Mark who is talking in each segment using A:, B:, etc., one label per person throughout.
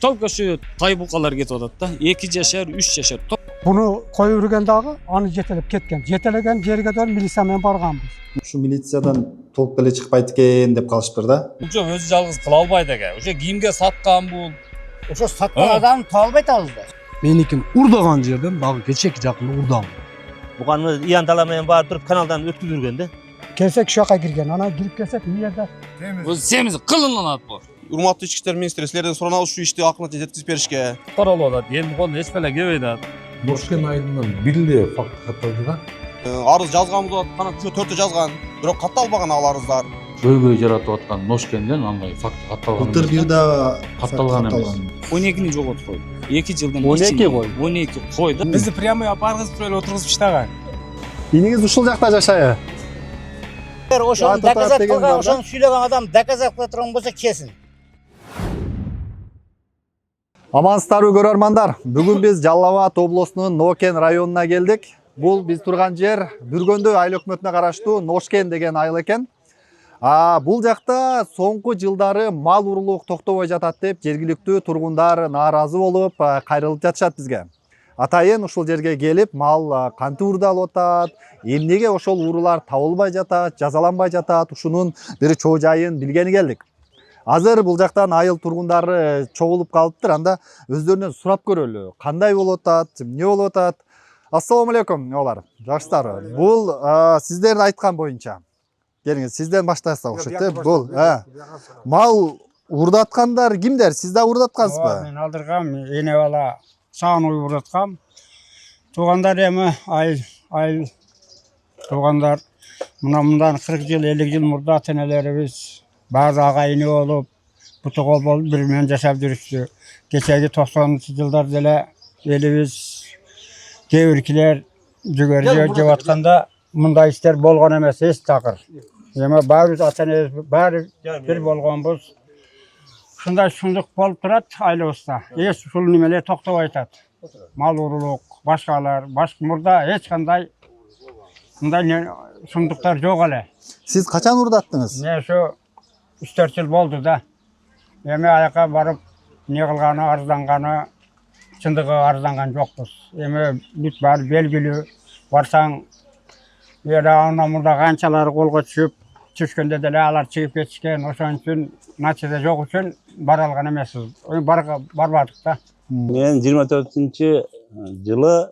A: Только şu tay bukalar ketip atat da 2 yaşar 3 yaşar.
B: Bunu koyup yürügen dağı anı jetelep ketken. Jetelegen jerige doğru militsiya menен barганбыз.
C: Şu militsиядан толук деле чыкпайт экен деп калышыптыр да.
A: Uşo özü жалгыз кыла албайт экен. Ошо кимге саткан бул?
D: Ошо саткан адам таба атабыз да.
E: Menikin urdagан жерден дагы кечеки жакын урдам.
F: Buganı iyan talamayın barıp durup kanaldan ötküzürgende.
B: Kelsek şu yaka girgen. Ana girip kelsek bir yerde.
A: Özü semiz kılınlanat bu.
G: Урматтуу ички иштер министри, силерден суранабыз ушу ишти акырынта жеткизип беришке.
A: Паралу атат. Эми колун эч беле кебейт атат.
H: Ношкен айылынан бирде факт катталды да.
G: Арыз жазганбыз атат, кана ушу 4 жазган, бирок катталбаган ал арыздар.
H: Көйгөй жаратып аткан Ношкенден андай факт катталган.
C: Былтыр бир да
H: катталган эмес.
A: 12'ni жоготуп койду. 2 жылдын
D: 12 кой.
A: 12 койду.
E: Бизди прямо баргызып эле отургузуп иштаган.
C: Иниңиз ушул жакта жашайбы?
D: Ошону
C: Ата тарап
D: доказать
C: деген бар
D: кылган,
C: да?
D: ошону сүйлөгөн адам доказать кыла турган болсо чесин.
C: Амансыздарбы көрөрмандар. Бүгүн биз Жалал Абад облусунун Нокен районуна келдик. Бул биз турган жер Бүргөндө айыл өкмөтүнө караштуу Ношкен деген айыл экен. Бул жакта соңку жылдары мал уруулук токтобой жатат деп жергиликтүү тургундар нааразы болуп кайрылып жатышат бизге. Атайын ушул жерге келип мал кантип уурдалып атат, эмнеге ошол уурулар табылбай жатат, жазаланбай жатат, ушунун бир чоо жайын билгени келдик. Азыр бул жактан айыл тургундары чогулуп калыптыр, анда өздөрүнөн сурап көрөлү. Кандай болуп атат, эмне болуп атат? Ассаламу алейкум, олар. Жакшысыздарбы? Бул сиздердин айткан боюнча. Келиңиз, сизден баштасак окшойт. Бул мал уурдаткандар кимдер? Сиз да уурдаткансызбы?
B: Мен алдыргам, эне бала саан уурдаткам. Туугандар эми айыл туугандар мындан 40 жыл, 50 жыл мурда ата-энелерибиз баары агайыны болуп, бутугол болуп бир менен жашап жүрүштү. Кечеги 90-жылдар деле элибиз кебиркилер жүгөрү жеп атканда мындай иштер болгон эмес, эч такыр. Эми баарыбыз ата-энебиз баары бир болгонбуз. Ушундай сундук болуп турат айылыбызда. Эч ушул немелер токтобой атат. Мал уруулук, башкалар, мурда эч кандай мындай сундуктар жок эле.
C: Сиз качан уурдаттыңыз?
B: Не ошо 3-4 жыл болду да. Эми аяка барып не кылганы, арызданганы, чындыгы арызданган жокпуз. Эми бүт баары белгилүү. Барсаң, ана мурда канчалары колго түшкөндө деле алар чыгып кетишкен. Ошон үчүн начада жок үчүн бара алган эмеспиз. Барбадык да.
F: Men 24-жылы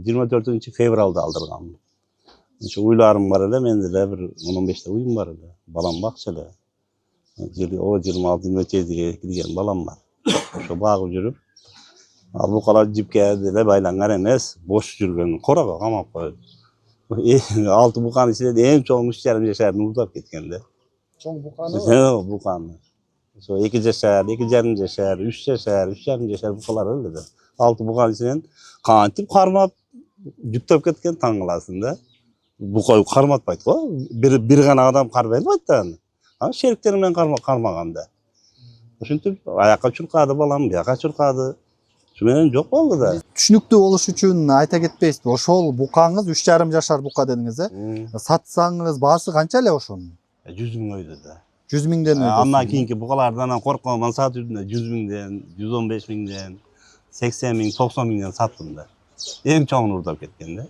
F: 24-февралда алдыргам. Ошо уйларым бар эле, менде деле бир 15 уюм бар эле. Балам бакчы эле. 26-27 кирген балам бар. Ошо багып жүрүп, ал букалар жипке деле байланган эмес, бош жүргөн корого камап коюп. 6 буканын ичинен эң чоң 3,5 жашарын уурдап кеткен да.
C: Чоң буканы?
F: Буканы. Ошо 2 жашар, 2,5 жашар, 3 жашар, 3,5 жашар букалар эле да. 6 буканын ичинен кантип кармап жүктөп кеткен таң каласың да. Букай карматпайт го. Бир гана адам кармай албайт да аны. Шериктерим менен кармаганда. Ошентип аякка чуркады балам, бияка чуркады. Şu менен жок болду да.
C: Түшүнүктүү болуш үчүн айта кетпейсизби? Ошол букаңыз 3,5 жашар бука дедиңиз, Сатсаңыз баасы канча эле ошонун?
F: 100 000 өйдө да.
C: 100 000ден өйдө.
F: Андан кийинки букалардан коркконман сатып жүрдүм да 100 000ден, 115 000ден, 80 000, 90 000ден саттым да. Эң чоңун уурдап кеткен да.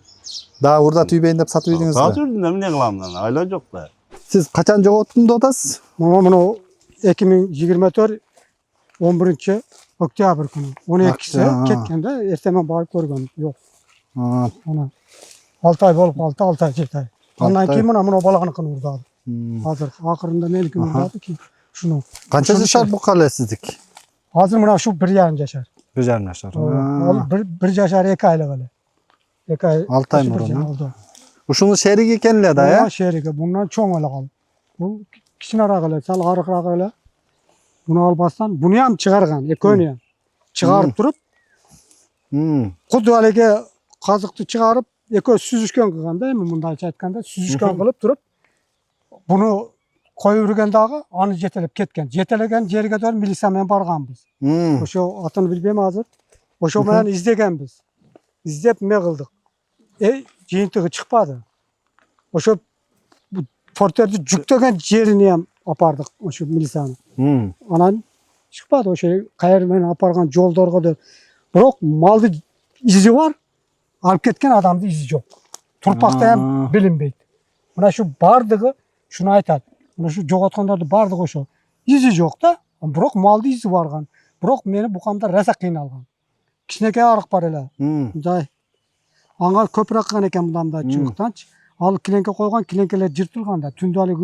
C: Да уурда түйбейин деп сатып ийдиңизби?
F: Сатып жүрдүм да, эмне кылам да, айла жок да.
C: Сиз качан жоготтум деп атасыз?
B: Муну 2024 11 октябрь күнү 12-си кеткенде эртемен барып көргөм. Жок. Ана 6 ай болуп калды, 6 ай 7 ай. Андан кийин муну балаганыкын уурдады. Азыр акырында меники уурдады ки шуну.
C: Канча жашар бука эле сиздики?
B: Азыр мына шу 1,5 жашар.
C: 1,5 жашар.
B: Ал 1 жашар 2 айлык эле. 2 ай.
C: 6 ай мурун. Ушунун шериги экен эле да, э?
B: Шериги. Bundan чоң эле калды. Бул кичинерак эле, сал арыгыраак эле. Bunu alбастан, bunu ham çıgargan, ekönü ham. Çıgarıp turup, kudu halege kazıktı çıgarıp, ekö süzüşken kılganda, mundayça aytkanda, süzüşken kılıp turup, bunu koyup yürügen dağı, anı jetelep ketken. Jetelegen jerige doğru militsiya menен barганбыз. Oşo atını bilbeyim hazır. Oşo menен izdegenбиз. İzdep me kıldık. Жыйынтыгы çıkmadı. Oşo porterdi жүктеген жерине ham апардык, oşo militsiyanın. Anan Чыкпады ошо кайер менен алып барган жолдорго да. Бирок малды изи бар, алып кеткен адамды изи жок. Турпакта ham билинбейт. Мына şu бардыгы шуну айтат. Мына şu жоготкондорду бардыгы ошо. Изи жок да, бирок малды изи барган. Бирок мени букамда раса кыйналган. Кичинекей арык бар эле. Мындай. Аңа көпүрөк аккан экен мындамда чуктанчы. Ал киленке койгон, киленкелер жыртылган да. Түндө али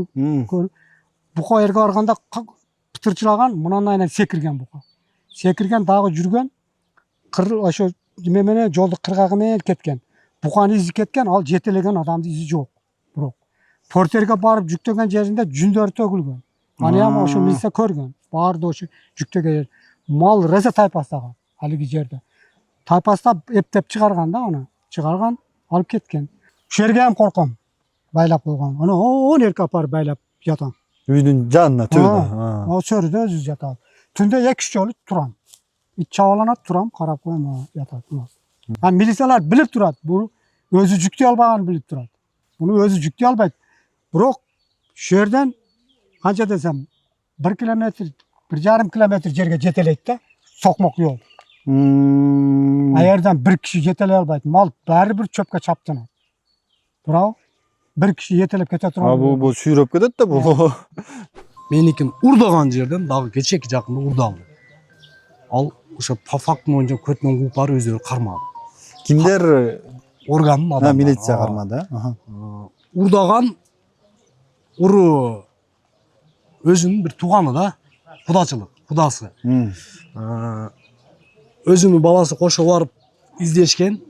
B: бука эрге барганда пытырчылаган, мунун айынан секирген бука. Секирген дагы жүргөн. Ошо неме менен жолду кыргагы менен кеткен. Буканы изи кеткен, ал жетелеген адамды изи жок. Бирок портерге барып жүктөгөн жеринде жүндөр төгүлгөн. Аны ham ошо милиция көргөн. Барды ошо жүктөгөн мал реза тайпастаган алиги жерде. Тайпастап эптеп чыгарган да аны. Чыгарган, алып кеткен. Ошо жерге ham корком. Байлап койгон. Аны он эрке апарып байлап жатам.
C: Үйдүн жанына түндө.
B: Ошо жерде өзү жатат. Түндө 2-3 жолу турам. Ит чабаланат турам, карап коем, жатат. Милициялар билип турат. Бул өзү жүктөй албаганын билип турат. Муну өзү жүктөй албайт. Бирок ошо жерден канча десем 1 километр, 1,5 километр жерге жетелейт да, сокмок жол. Аерден bir киши жетелей албайт. Мал баары бир чөпкө чаптанат. Туурабы? Bir киши жетелеп кете турган.
C: Бул сүйрөп кетет да бул.
E: Меникин урдаган жерден дагы кечеки жакында урдалды. Ал ошо по факту боюнча көтмөн кууп барып өздөрү кармады.
C: Кимдер?
E: Органдын адамдары.
C: Милиция кармады.
E: Урдаган уру өзүнүн бир тууганы да, кудачылык, кудасы. Өзүнүн баласы кошо барып издешкен.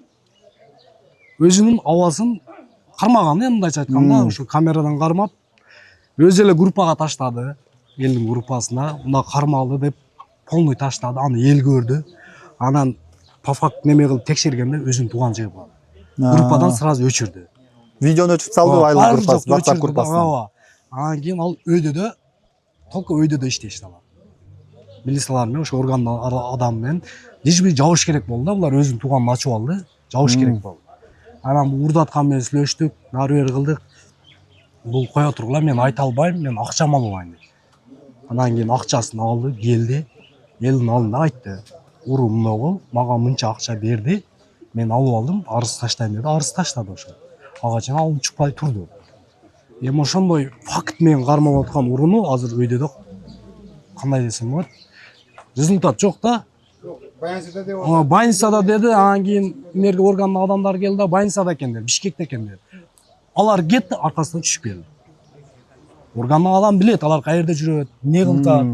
E: Өзүнүн абасын кармаган, мындайча айтканда, ошо камерадан кармап, өзү эле группага таштады. Элдин группасына, мына кармалды деп полный таштады, аны эл көрдү. Анан по факту неме кылып текшергенде өзүнүн тууганы чыгып калды. Группадан сразу өчүрдү.
C: Видеону өчүп салды айлык группасы, WhatsApp группасына.
E: Анан кийин ал өйдөдө, толку өйдөдө иштешти алар. Милициялар менен ошо органдын адам менен лишби жабыш керек болду да, булар өзүнүн тууганын ачып алды, жабыш керек болду. Анан бул урдаткан менен сүйлөштүк, нары бери кылдык. Бул кое тургула, мен айта албайм, мен акчамы албайм деп. Анан кийин акчасын алды, келди. Элдин алдында айтты. Уру мынау, мага мынча акча берди. Мен алып алдым, арыз таштайм деди. Арыз таштады ошо. Ага чейин алып чыкпай турду. Эми ошондой факт менен кармап аткан уруну азыр өйдөдө кандай десем болот? Результат жок да. Больницада деди, анан кийин эмерге органдын адамдары келди да, больницада экен деди, Бишкекте экен деди. Алар кетти, аркасынан түшүп келди. Органдын адам билет, алар каерде жүрөт, эмне кылтат.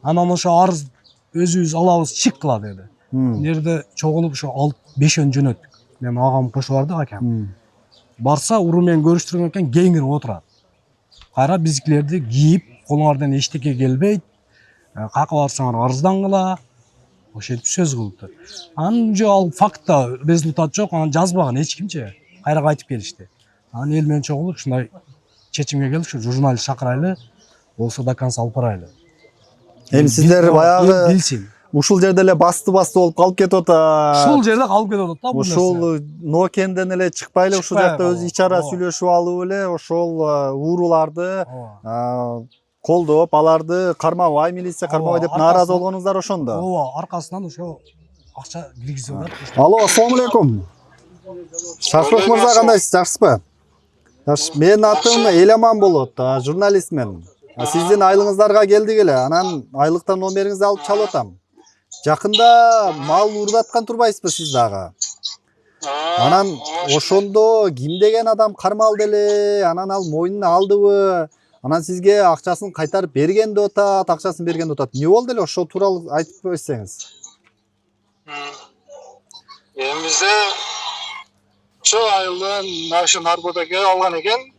E: Анан ошо арыз өзүбүз алабыз, чек кыла деди. Нерде чогулуп ошо 5 жөнөттүк. Мен агам кошо барды акам. Барса, уру менен көрүштүргөн экен, кеңирип отурат. Кайра биздикилерди кийип, колуңардан эчтеке келбейт. Каяка барсаңар арыздангыла. Ошентип сөз кылыптыр. Анан жо ал фактта результат жок, анан жазбаган эч кимче. Кайра кайтып келишти. Анан эл менен чогулуп ушундай чечимге келдик, ушу журналист чакырайлы, болсо до конца алып барайлы.
C: Эми сиздер баягы
E: билсин.
C: ушул жерде эле басты болуп калып кетип атат.
E: Ушул жерде калып кетип атат да бул нерсе.
C: Ушул Нокенден эле чыкпай эле ушул жакта өз ичара сүйлөшүп алып эле ошол ууруларды колдоп, аларды кармабай, милиция кармабай деп нааразы болгонуңуздар ошондо.
E: Ооба, аркасынан ошо акча киргизип атат.
C: Алло, ассалам алейкум. Шахрох мырза, кандайсыз, жакшысызбы? Менин атым Эламан болот, журналистмин. Сиздин айлыгыңыздарга келдик эле, анан айлыктан номериңизди алып чалып атам. Жакында мал урдаткан турбайсызбы сиз дагы? Анан ошондо ким деген адам кармалды эле, анан ал мойнуна алдыбы? Анан сизге акчасын кайтарып берген деп атат, акчасын берген деп атат. Эмне болду эле, ошол тууралуу айтып берсеңиз.
I: Эми бизде ошо айылдан ошо наркотикке алган экен.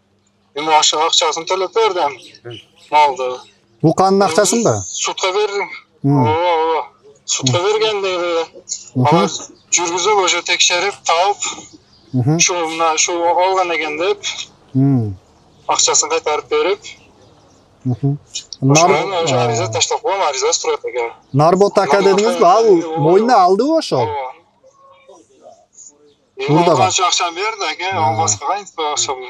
I: Эми ошо акчасын төлөп бердим. Малды.
C: Бул канын акчасынбы?
I: Сутка бердим. Ооба. Сутка бергенде алар жүргүзүп ошо текшерип таап, шу алган экен деп акчасын кайтарып берип. Ариза таштап коем, ариза турат экен.
C: Нарботака дедиңизби? Ал мойнуна алдыбы ошол?
I: Канча акча берди экен, албаска кантип акча бул.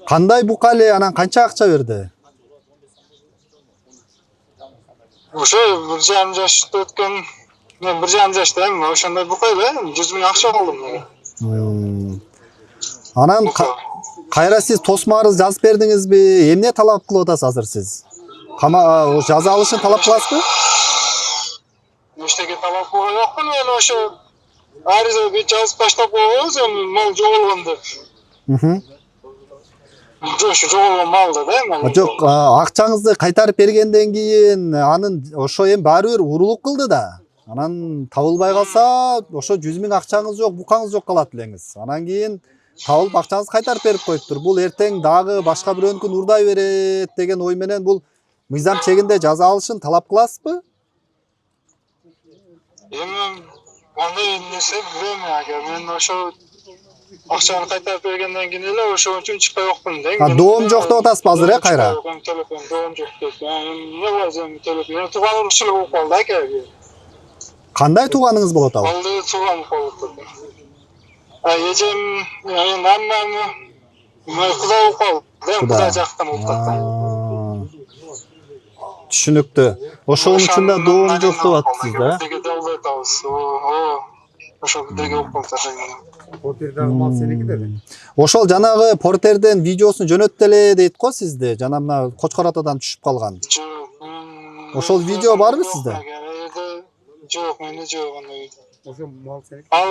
C: Кандай бука эле, анан канча акча берди?
I: Ошо 1,5 жашты өткөн, мен 1,5 жаштайм, ошондой бука эле 100 миң акча алдым.
C: Анан кайра сиз тосмо арыз жазып бердиңизби? Эмне талап кылып атасыз азыр сиз? Жаза алышын талап кыласызбы?
I: Эчтеке талап кылган жокмун, мен ошо арызды жазып таштап коебуз, эми мал жоголгон деп. Ошо жоголгон малды да, мен.
C: Жок, акчаңызды кайтарып бергенден кийин анын ошо эми баары бир урулук кылды да. Анан табылбай калса, ошо 100 миң акчаңыз жок, букаңыз жок калат элеңиз. Анан кийин табылып акчаңызды кайтарып берип коюптур. Бул эртең дагы башка бирөөнүкүн урдай берет деген ой менен бул мыйзам чегинде жаза алышын талап кыласызбы?
I: Эми андай нерсе билбейм, ага, мен ошо акчаны кайтарып бергенден кийин эле ошон үчүн чыкпай окмун да.
C: Доом жок деп атасызбы азыр, кайра?
I: Телефон доом жок деп. Эмне кыласың, телефон тууган урушчулук болуп калды ака.
C: Кандай тууганыңыз болот ал?
I: Алды тууган болуп калды. Эжем, анам куда болуп калды. Куда жактан болуп калды.
C: Түшүнүктүү. Ошонун үчүн да доом жок деп атасыз да?
I: Деге албай атабыз. Ошол деге болуп калды.
B: Портердagi mal seniki dedi.
C: Ошол жанагы портерден видеосун жөнөттү эле дейт го сизди. Жана мына Кочкор Атадан түшүп калган. Ошол видео барбы сизде?
I: Жок, менде жок андай.
B: Ошо mal seniki.
I: Ал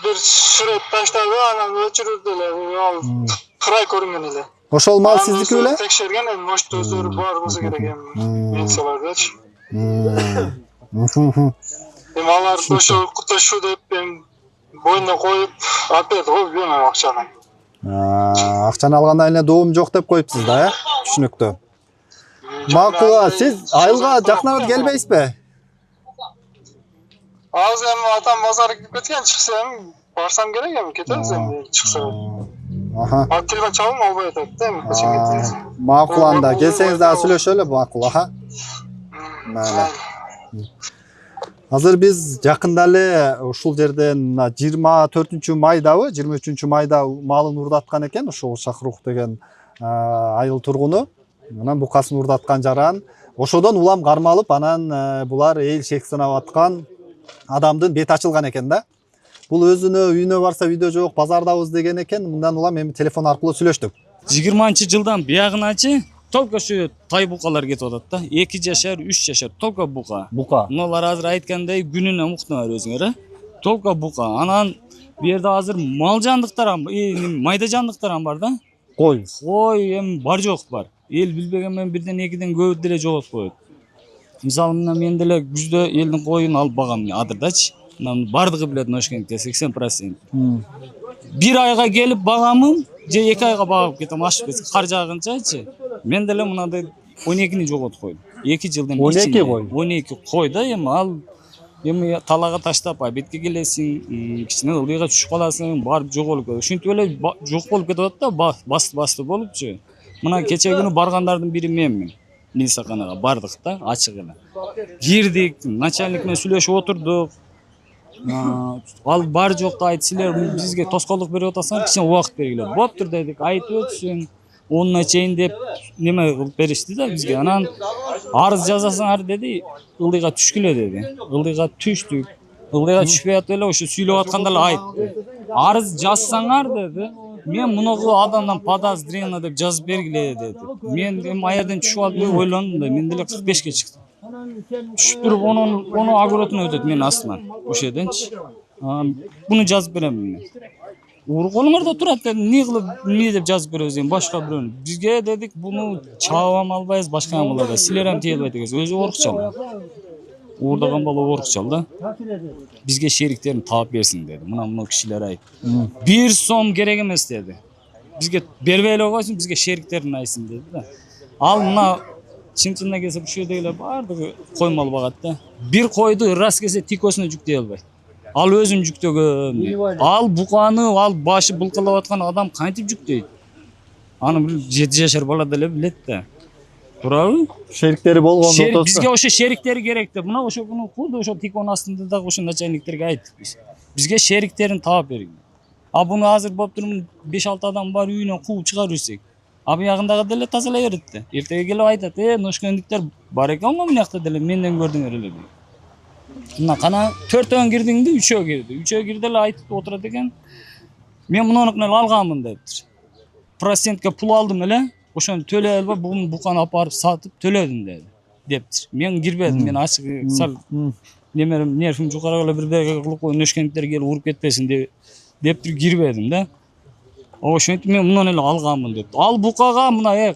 I: бир сүрөт таштады, анан өчүрүп эле, ал кырай көрүнгөн эле.
C: Ошол мал сиздики беле?
I: Текшерген, эми может өздөрү бар болсо керек эми. Милициялардачы. Эми алар ошо куташуу деп эми боюна коюп алып берди го, билбейм акчаны.
C: Акчаны алгандан эле доом жок деп коюпсуз да, түшүнүктүү. Макул, сиз айылга жакынарак келбейсизби?
I: Азыр эми атам базарга кирип кеткен, чыкса эми барсам керек эми, кетебиз эми чыкса. Телефон чалым албай атат да, эми качан кетебиз.
C: Макул, анда келсеңиз дагы сүйлөшөлү, макул, Майлы. Азыр биз жакында эле ушул жерден 24-майдабы, 23-майда малын урдаткан экен, ушул Шахрух деген айыл тургуну. Анан букасын урдаткан жаран. Ошодон улам кармалып, анан булар эл шек сынап аткан адамдын бети ачылган экен да. Бул өзүнө үйүнө барса видео жок, базардабыз деген экен. Мындан улам эми телефон аркылуу сүйлөштүк.
A: 20-жылдан биягыначы только ушу тай букалар кетип атат да. 2 жашар, 3 жашар только бука. Мыналар азыр айткандай күнүнө муктар өзүңөр, только бука. Анан бу жерде азыр мал жандыктар, майда жандыктар бар да.
C: Кой
A: эми бар жок бар. Эл билбеген менен бирден экиден көп деле жоготуп коет. Мисалы мен деле күздө элдин коюн алып багам адырдачы. Мына бардыгы билет Ношкентте 80%. Bir ayga gelip bağamım, 2 ayga bağıp кетем, ашып кетсе, кар жаагынчачы. Мен деле мындай 12-ни жоготуп койдум. 2 жылдын ичинде.
C: 12 кой.
A: 12 кой да, эми ал талага таштап, бетке келесиң, кичине ылдыйга түшүп каласың, барып жоголуп кетет. Ушинтип эле жок болуп кетип атат да, басты болупчу. Мына кече күнү баргандардын бири менмин. Милисаканага бардык да, ачык эле. Кирдик, начальник менен сүйлөшүп отурдук. Ал бар жокту айтып, силер бизге тоскоолдук берип атасыңар, кичине убакыт бергиле. Боптур дедик, айтып өтсүн. Онуна чейин деп неме кылып беришти да бизге. Анан арыз жазасыңар деди, ылдыйга түшкүлө деди. Ылдыйга түштүк. Ылдыйга түшпөй атып эле ошо сүйлөп атканда эле айтты. Арыз жазсаңар деди. Мен мунугу адамдан подозрение деп жазып бергиле деди. Мен эми аерден түшүп алып ойлондум да, мен деле 45-ке чыктым. Түшүп туруп onu агоротуна өтөт менин астыман. Ошо жерденчи. Буну жазып берем мен. Колуңарда турат деди, эмне кылып, эмне деп жазып беребиз эми башка бирөөнү. Бизге дедик, буну чаап албайбыз, башка амалда. Силер ham тие албайт экенсиз. Өзү орукчал. Уурдаган бала орукчал да. Бизге шериктерин таап берсин деди. Мына кишилер айтты. 1 сом керек эмес деди. Бизге бербей эле койсун, бизге шериктерин айтсын деди да. Ал мына чын-чынына келсе, бул жерде эле бардыгы коймол багат да. Bir койду раз келсе тикосуна жүктөй албайт. Ал өзүн жүктөгөн. Ал буканы, ал башы былкылап аткан адам кантип жүктөйт? Аны 7 жашар бала деле билет да. Туурабы?
C: Шериктери болгондо отосу.
A: Бизге ошо шериктери керек деп. Мына ошо күнү куду ошо тиконун астында дагы ошо начальниктерге айттык биз. Бизге шериктерин таап бергиле. Буну азыр болуп турмун 5-6 адам бар үйүнөн кууп чыгарып жүрсөк. А буягындагы деле тазалай берет да. Эртеге келип айтат, ношкендиктер бар экен го мынакта деле менден көрдүңөр эле дейт. Мына кана 4-өн кирдиң да 3-өө кирди. 3-өө кирди эле айтып отурат экен. Мен мунунукун эле алганмын дептир. Процентке пул алдым эле, ошону төлөй албай буканы алып барып сатып төлөдүм дептир. Мен кирбедим, мен ачык сал немерим нервим жукарак эле бир берге кылып коюп нөшкенттер келип уруп кетпесин дептир кирбедим да. Ошентип мен мунун эле алганмын деп. Ал букага мына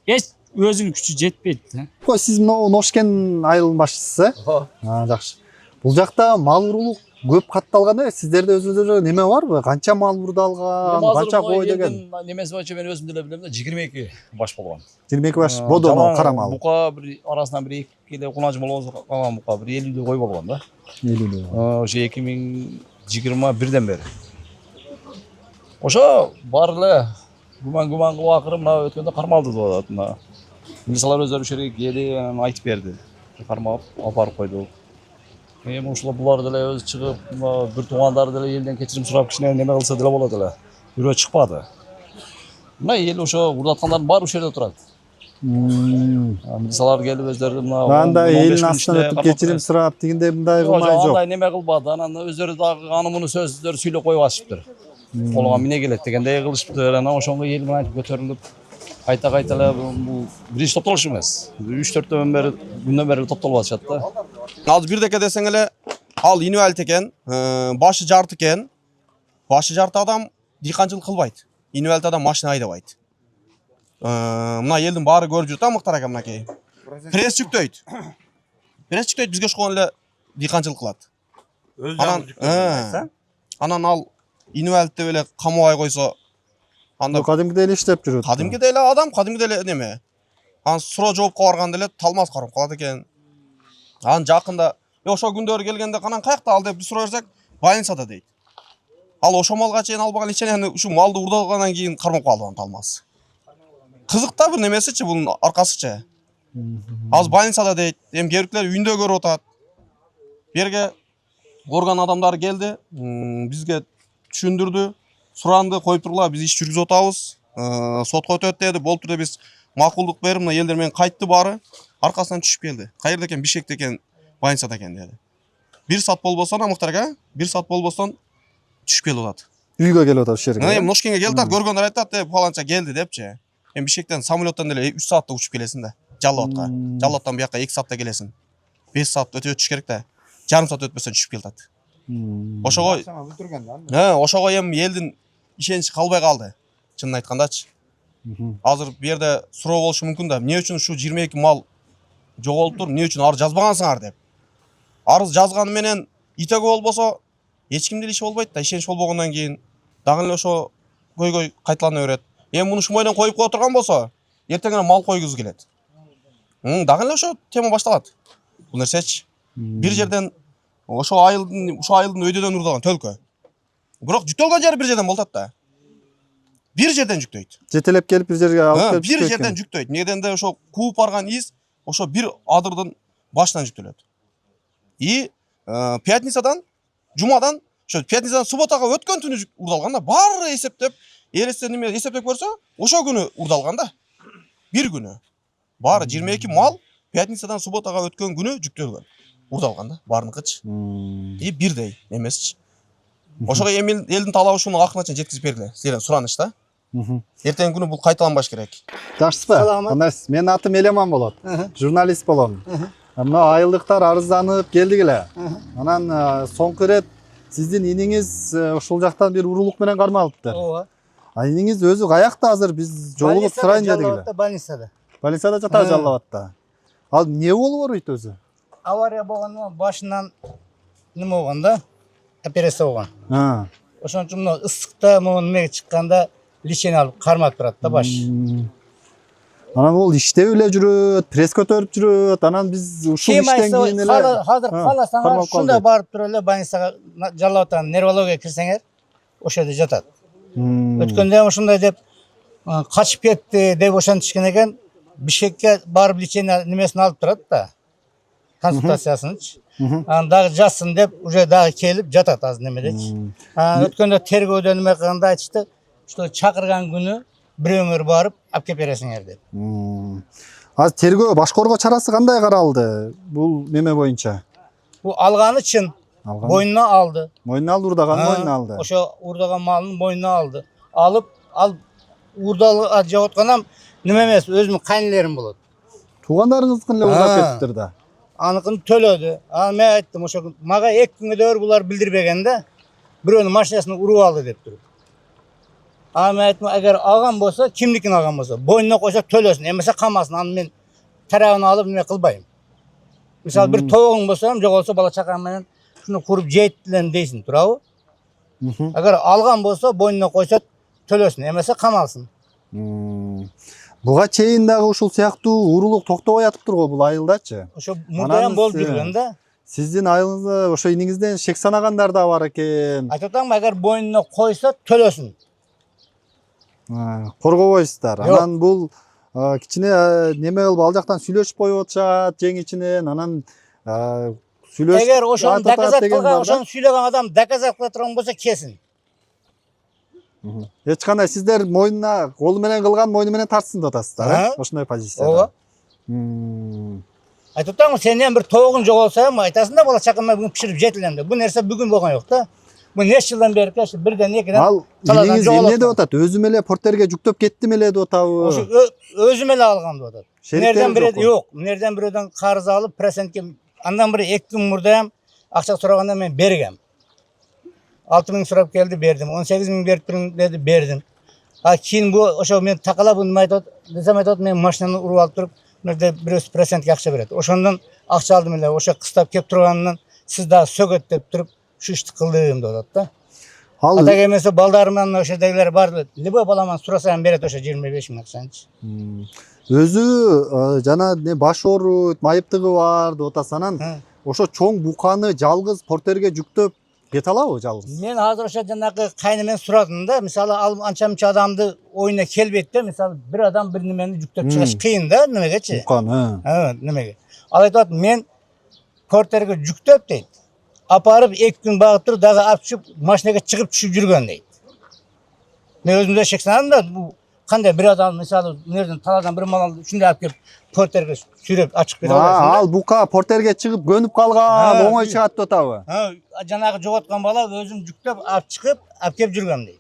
A: эч өзүнүн күчү жетпейт да.
C: Сиз мына Ношкен айылынын башчысысыз, жакшы. Бул жакта мал уруулук көп катталган сиздерде өзүңүздөр неме барбы? Канча мал урдалган, канча кой деген?
J: Немеси боюнча мен өзүм деле билем да, 22 баш болгон.
C: 22 баш бодоно кара мал.
J: Бука бир арасынан бир 2 келе кунажы болобу калган бука бир 50 кой болгон да.
C: 50.
J: Ошо 2021ден бери. Ошо бар эле гуман кылып акыры мына өткөндө кармалды деп атат мына. Мисалдар өздөрү ошо жерге келип айтып берди. Кармап алып барып койдук. Эми ушул булар деле өзү чыгып, бир туугандары деле элден кечирим сурап кичине неме кылса деле болот эле. Бирөө чыкпады. Мына эл ошо урдаткандардын баары ушул жерде турат. Мисалдар келип өздөрү мына
C: анда элдин астынан өтүп кечирим сурап тигиндей мындай кылмай жок.
J: Андай неме кылбады. Анан өздөрү дагы аны муну сөздөр сүйлөп коюп атышыптыр. Колго эмне келет дегендей кылышыптыр. Анан ошонго эл менен айтып көтөрүлүп кайта эле бул биринчи топтолуш эмес. 3-4 күндөн бери топтолуп атышат да.
G: Азыр бирдеке десең эле, ал инвалид экен, башы жарты экен. Башы жарты адам дыйканчылык кылбайт. Инвалид адам машина айдабайт. Мына элдин баары көрүп жүрүп мыктар экен мынакей. Пресс жүктөйт. Бизге ошкон эле дыйканчылык кылат. Анан ал инвалид деп эле камабай койсо, анда
C: кадимгидей эле иштеп жүрөт.
G: Кадимгидей эле адам, кадимгидей эле неме. Анан суроо жоопко барганда эле талмас карап калат экен. Анан жакында ошо күндөр келгенде канан каякта ал деп суроо берсек, больницада дейт. Ал ошо малга чейин албаган ичени ушу малды урдалгандан кийин кармап калды анан талмас. Кызык да бир немесичи бунун аркасычы. Азыр больницада дейт. Эми кээбиркилер үйүндө көрүп атат. Берге орган адамдары келди, бизге түшүндүрдү, суранды, коюп тургула, биз иш жүргүзүп атабыз. Сотко өтөт деди, болуптур деп биз макулдук берип, мына элдер менен кайтты баары. Аркасынан түшүп келди. Каерде экен? Бишкекте экен, больницада экен деди. 1 саат болбосон, амыктар экен, 1 саат болбосон түшүп келип атат.
C: Үйгө келип атат ушул жерге.
G: Эми Ношкенге келди, көргөндөр айтат, фаланча келди депчи. Эми Бишкектен самолеттон деле 3 саатта учуп келесиң да. Жаллабадка. Жаллабадтан бияка 2 саатта келесиң. 5 саат өтүш керек да. Жарым саат өтпөсөн түшүп келатат. Ошого эми элдин ишеничи калбай калды. Чынын айткандачы. Азыр бу жерде суроо болушу мүмкүн да. Эмне үчүн ушу 22 мал жоголуптур, эмне үчүн арыз жазбагансыңар деп. Арыз жазганы менен итеги болбосо эч кимдин иши болбойт да. Ишенич болбогондон кийин дагы эле ошо көйгөй кайталана берет. Эми муну ушул менен коюп кое турган болсо, эртең эле мал койгузу келет. Дагы эле ошо тема башталат. Бул нерсечи. Бир жерден ошо айылдын өйдөдөн урдалган төлкө. Бирок жүктөлгөн жери бир жерден болот да. Бир жерден жүктөйт.
C: Жетелеп келип бир жерге алып келип.
G: Бир жерден жүктөйт. Неденде ошо кууп барган из ошо бир адырдын башынан жүктөлөт. И пятницадан, жумадан, ошо пятницадан субботага өткөн түнү урдалган да. Баары эсептеп, элестер неме эсептеп көрсө, ошо күнү урдалган да. Бир күнү. Баары 22 мал пятницадан субботага өткөн күнү жүктөлгөн. Урдалган да, баарыныкычы. И бирдей эмесчи. Ошого эми элдин талабы ушуну акырына чейин жеткизип бергиле. Силерден сураныч да. Эртеңки күнү бул кайталанбаш керек.
C: Жакшысызбы? Кандайсыз? Менин атым Элеман болот. Журналист болом. Мына айылдыктар арызданып келдик эле. Анан соңку ирет сиздин иниңиз ушул жактан бир уруулук менен кармалыптыр.
D: Ооба.
C: Иниңиз өзү каякта азыр биз жолугуп сурайын дедик эле.
D: Больницада.
C: Больницада жатат Жаллабадта. Ал эмне болуп барбайт өзү?
D: Авария болгондо башынан неме болгон да? Операция болгон. Ошон үчүн мына ысыкта могу немеге чыкканда лечение алып кармап турат да баш.
C: Анан ол иштеп эле жүрөт, пресс көтөрүп жүрөт. Анан биз ушул иштен кийин эле
D: азыр кааласаңар ушундай барып туруп эле больницага Жаллабадтан нервологияга кирсеңер, ошол жерде жатат. Өткөндө ошондой деп качып кетти деп ошентишкен экен. Бишкекке барып лечение немесин алып турат да. Консультациясынчы. Анан дагы жазсын деп уже дагы келип жатат азыр немедечи. Өткөндө тергөөдөн неме кылганда айтышты, что чакырган күнү Biröňür barıp apkep beresiňer dep.
C: Azыр тергөө башкаруу чарасы кандай каралды бул неме боюнча?
D: Bu alğany çyn
C: Алган.
D: boynuna aldı.
C: Moýnuna aldı, urdagan
D: Ha,
C: moýnuna aldı.
D: Oşo urdagan malını boynuna aldı. Alıp urdalı jogotganam nime emes, özümün kaynlerim bolot.
C: Tuğanlarınızın le uzdap ketipdir da.
D: Anıkını tölödü. Men aytdym oşo maga 2 güne dör bular bildirbegende biröňün maşinasyny urup aldı dep durup. Men aytdym eger algan bolsa, kimlikini algan bolsa, boynuna koysa tölösün, emese kamasın. An men tarabyny alıp nime kılbayım. Misal bir toğun bolsa, jok bolsa bala çakam menen şunu kurup jeytdilen deysin, turabı? Eger algan bolsa boynuna koysa tölösün, emese kamalsın.
C: Буга чейин дагы ушул сыяктуу урулук токтобой атыптыр го бул айылдачы.
D: Oşo murdayan bol жүргөн да.
C: Сиздин айылыңызда ошо иниңизден шек санагандар да бар экен.
D: Айтатам eger boynuna koysa tölösün.
C: Коргобойсуздар.
D: Жок.
C: Анан бул кичине неме кылып ал жактан сүйлөшүп коюп атышат жең ичинен. Анан сүйлөшүп
D: Eger oşonu dakazat
C: деген
D: kılgan,
C: бар да.
D: oşonu süylegen adam dakazat kıla turan bolsa kesin.
C: Эч кандай сиздер мойнуна колу менен кылган мойну менен тартсын деп атасыздар,
D: Ага.
C: ошондой позицияда.
D: Ооба. Айтатам senden bir toğun jogolsa mı aytasın da bala çakınma bugün pişirip jetilen de. Bu nerse bugün bolgan yok da. Bu neç yıldan beri kaçtı birden ekiden.
C: Ал
D: Taladan
C: илиңиз
D: жоголоп
C: эмне деп атат? Өзүм эле портерге жүктөп кеттим эле деп атабы?
D: Oşu özüm ele algan da.
C: Şerikleri
D: Nereden biri
C: yok mu?
D: yok. Nereden biriden karız alıp presentke andan biri 2 gün murdayam. Akça soraganda men bergem. 6.000 sorap geldi berdim. 18.000 berip turuň dedi berdim. Keyin bu oşo men takala bunu aytat. Desem aytat men maşinany urup alıp turup nerede birös presentke akça berет. Oşondan akça aldım ele. Oşo kыстап kep turgandan siz daha sögöt dep turup şu işti kıldым деп атат да.
C: Ал
D: Ata gelmese baldarımdan oşadagiler bardı. Libo balaman surasam beret oşo 25.000 akçançı.
C: өзү жана не баш ооруйт, майыптыгы бар деп атасыз. Анан ошо чоң буканы жалгыз портерге жүктөп кете алабы жалгыз?
D: Men hazır oşa janakı kaynamen suradım da. Misali alıp ança adamdı oyuna kelbet de. Misali bir adam bir nimeni yüktep çıkış kıyın da. Nimegeçi?
C: Букан,
D: Evet nimege. Al aytat men porterge yüktep deydi. Aparıp 2 gün bağıttır dağı apçıp maşinege çıkıp düşüp жүрgön deydi. Men özümde şek sanadım da bu kanday bir adam misali nereden taladan bir mal aldı. Şunday alıp kelip porterge sürüp açıp kete alaysın da.
C: Ал бука портерге чыгып көнүп калган,
D: Ha,
C: оңой чыгат деп атабы?
D: Janagı jogotkan bala özüm yüktep ap çıkıp ap kep жүрgön deydi.